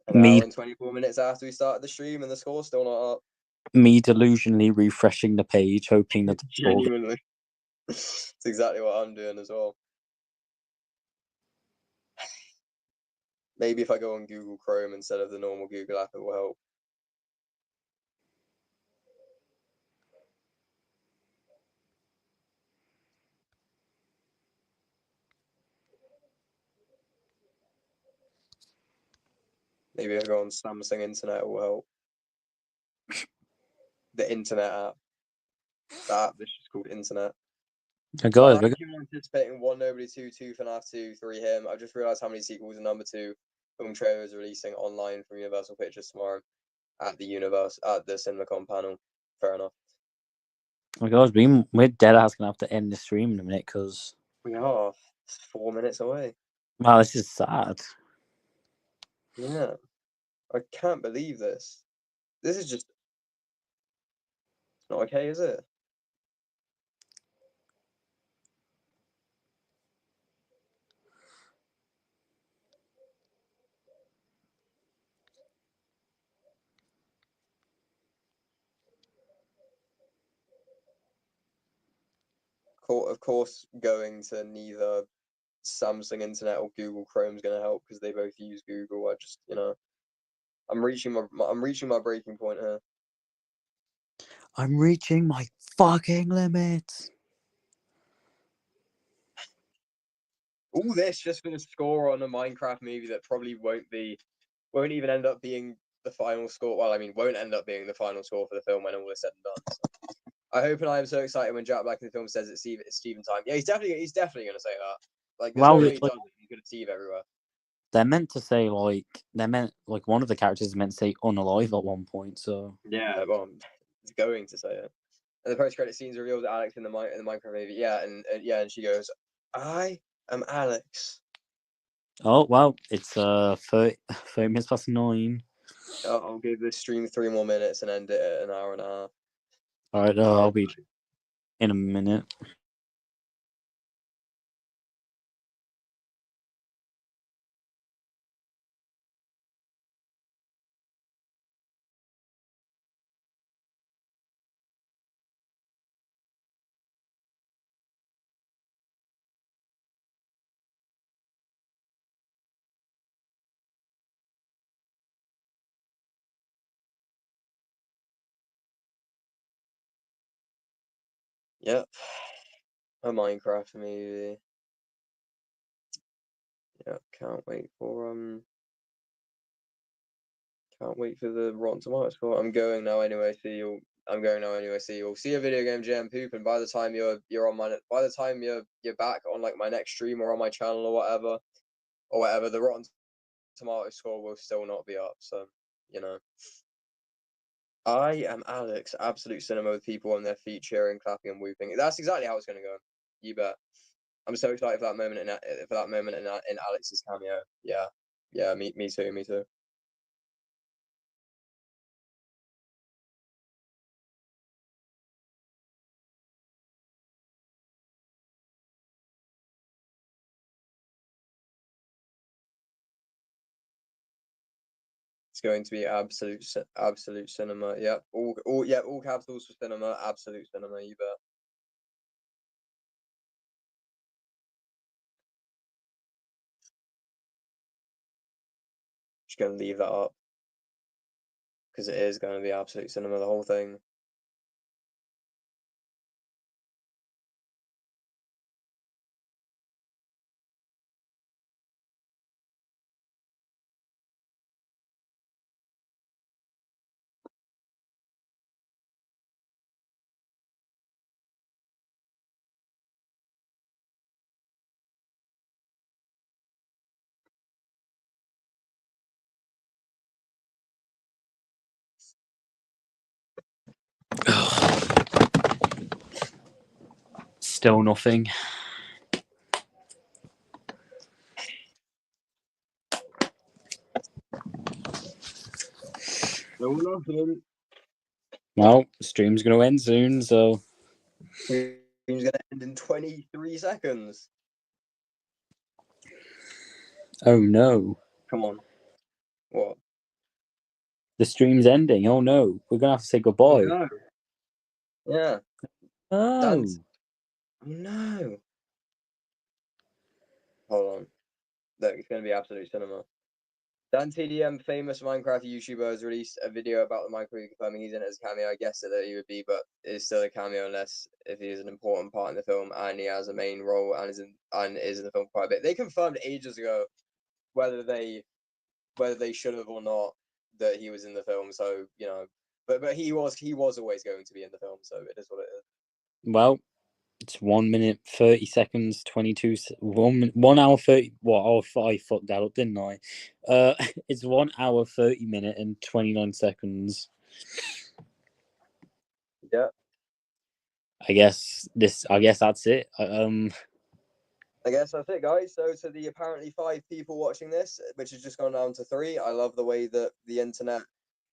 An hour and 24 minutes after we started the stream, and the score's still not up. Me delusionally refreshing the page, hoping that Genuinely. It's exactly what I'm doing as well. Maybe if I go on Google Chrome instead of the normal Google app, it will help. Maybe if I go on Samsung Internet, it will help. The Internet app. The app that's just called Internet. guys, I'm actually anticipating 1 Nobody 2, 2 FNAF 2, 3 Him. I've just realised how many sequels and number 2 film trailers are releasing online from Universal Pictures tomorrow at the CinemaCon panel. Fair enough. guys, we're dead ass gonna have to end the stream in a minute because We are 4 minutes away. wow, this is sad. Yeah. I can't believe this. This is just not okay, is it? Of course, going to neither Samsung Internet or Google Chrome is going to help because they both use Google. I just, I'm reaching my breaking point here. I'm reaching my fucking limit. All this just for the score on a Minecraft movie that probably won't even end up being the final score. Well, I mean, won't end up being the final score for the film when all is said and done. So. I hope and I am so excited when Jack Black in the film says it's Steven time. Yeah, he's definitely going to say that. Like, there's no way he doesn't. He's going to Steve everywhere. They're meant to say one of the characters is meant to say unalive at one point. So yeah, well, he's going to say it. And the post-credit scenes reveals Alex in the Minecraft movie. Yeah, and she goes, "I am Alex." oh well, it's 30 minutes past 9. I'll give this stream 3 more minutes and end it at an hour and a half. All right, I'll be in a minute. Yep. A Minecraft movie. Yeah, can't wait for the Rotten Tomatoes score. I'm going now anyway. See you. See a video game jam poop, and by the time you're on by the time you're back on like my next stream or on my channel or whatever, the Rotten Tomatoes score will still not be up. So, I am Alex, absolute cinema with people on their feet cheering, clapping, and whooping. That's exactly how it's going to go. You bet. I'm so excited for that moment in Alex's cameo. Yeah, me too. It's going to be absolute cinema. Yeah, all capitals for cinema. Absolute cinema. You bet. Just gonna leave that up because it is going to be absolute cinema. The whole thing. Still nothing. No, nothing. Well, the stream's going to end soon, so. Stream's gonna end in 23 seconds. Oh no. Come on. What? The stream's ending. Oh no. We're going to have to say goodbye. No. Yeah. Oh. Dance. No. Hold on. Look, it's gonna be absolute cinema. Dan TDM, famous Minecraft YouTuber, has released a video about the Minecraft confirming he's in it as a cameo. I guessed that he would be, but it's still a cameo unless if he is an important part in the film and he has a main role and is in the film quite a bit. They confirmed ages ago whether they should have or not that he was in the film. So you know, but he was always going to be in the film. So it is what it is. Well, it's 1 minute 30 seconds 22 1 hour 30. What? Oh, I fucked that up, didn't I? It's 1 hour 30 minute and 29 seconds. Yeah. I guess that's it. I guess that's it, guys. So to the apparently 5 people watching this, which has just gone down to 3, I love the way that the internet,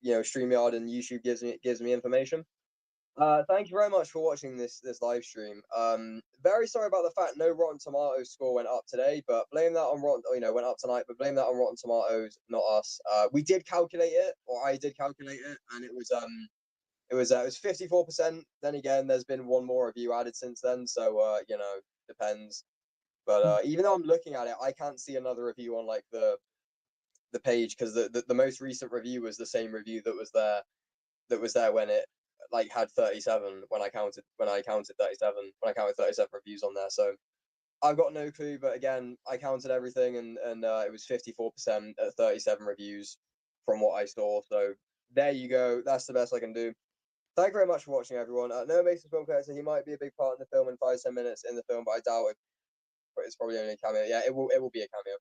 you know, StreamYard and YouTube gives me information. Thank you very much for watching this live stream. Very sorry about the fact no Rotten Tomatoes score went up today, but blame that on went up tonight, but blame that on Rotten Tomatoes, not us. We did calculate it, or I did calculate it, and it was 54%. Then again, there's been one more review added since then, so you know, depends. But even though I'm looking at it, I can't see another review on like the page because the most recent review was the same review that was there when it like had 37 when I counted 37 when I counted 37 reviews on there. So I've got no clue, but again, I counted everything and it was 54% at 37 reviews from what I saw. So there you go. That's the best I can do. Thank you very much for watching, everyone. Noah Mason's film collector. He might be a big part in the film in 5-10 minutes in the film, but I doubt it. It's probably only a cameo. Yeah, it will be a cameo.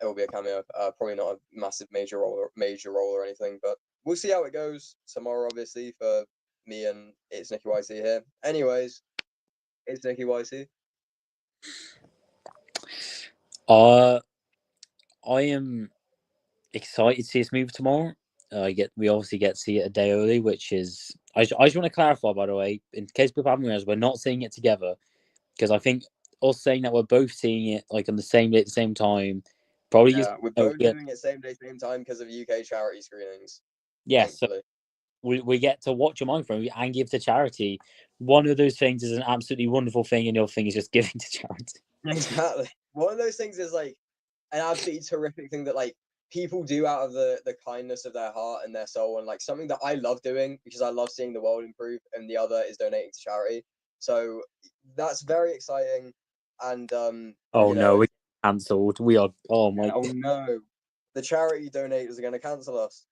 It will be a cameo. Probably not a massive major role or anything, but we'll see how it goes tomorrow. Obviously, for me and it's Nicky YC here. Anyways, it's Nicky YC. I am excited to see this movie tomorrow. We obviously get to see it a day early, which is I just want to clarify, by the way, in case people haven't realized, we're not seeing it together because I think us saying that we're both seeing it like on the same day at the same time probably Yeah, we're both doing it same day, same time because of UK charity screenings. Yes, yeah, so we get to watch a Minecraft movie and give to charity. One of those things is an absolutely wonderful thing, and the other thing is just giving to charity. Exactly. One of those things is like an absolutely terrific thing that like people do out of the kindness of their heart and their soul, and like something that I love doing because I love seeing the world improve, and the other is donating to charity. So that's very exciting. And oh no, we're cancelled. We are. Oh my. Oh no, the charity donators are going to cancel us.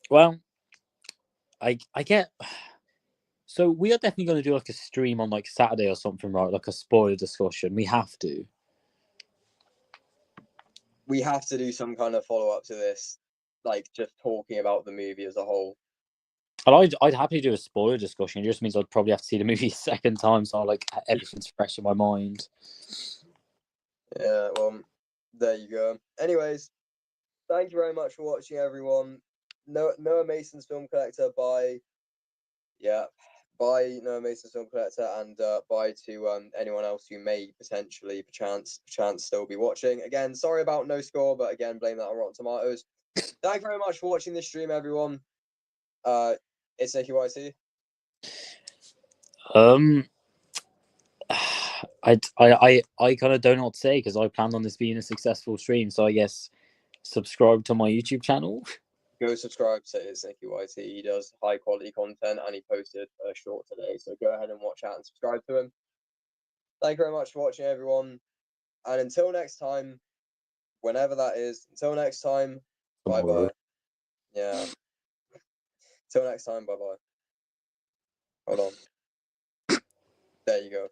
Well, I get. So we are definitely going to do like a stream on like Saturday or something, right? Like a spoiler discussion. We have to. We have to do some kind of follow up to this, like just talking about the movie as a whole. And I'd happily do a spoiler discussion. It just means I'd probably have to see the movie a second time, so like everything's fresh in my mind. Yeah, well, there you go. Anyways, thank you very much for watching, everyone. Noah Mason's Film Collector. Bye. Yeah, bye, Noah Mason's Film Collector, and bye to anyone else who may potentially, perchance still be watching. Again, sorry about no score, but again, blame that on Rotten Tomatoes. Thank you very much for watching this stream, everyone. It's Nicky YC. I kind of don't know what to say because I planned on this being a successful stream. So I guess subscribe to my YouTube channel. Go subscribe to It's Nicky YT. He does high quality content and he posted a short today. So go ahead and watch out and subscribe to him. Thank you very much for watching, everyone. And until next time, whenever that is, until next time, bye bye. Yeah. Till next time, bye bye. Hold on. There you go.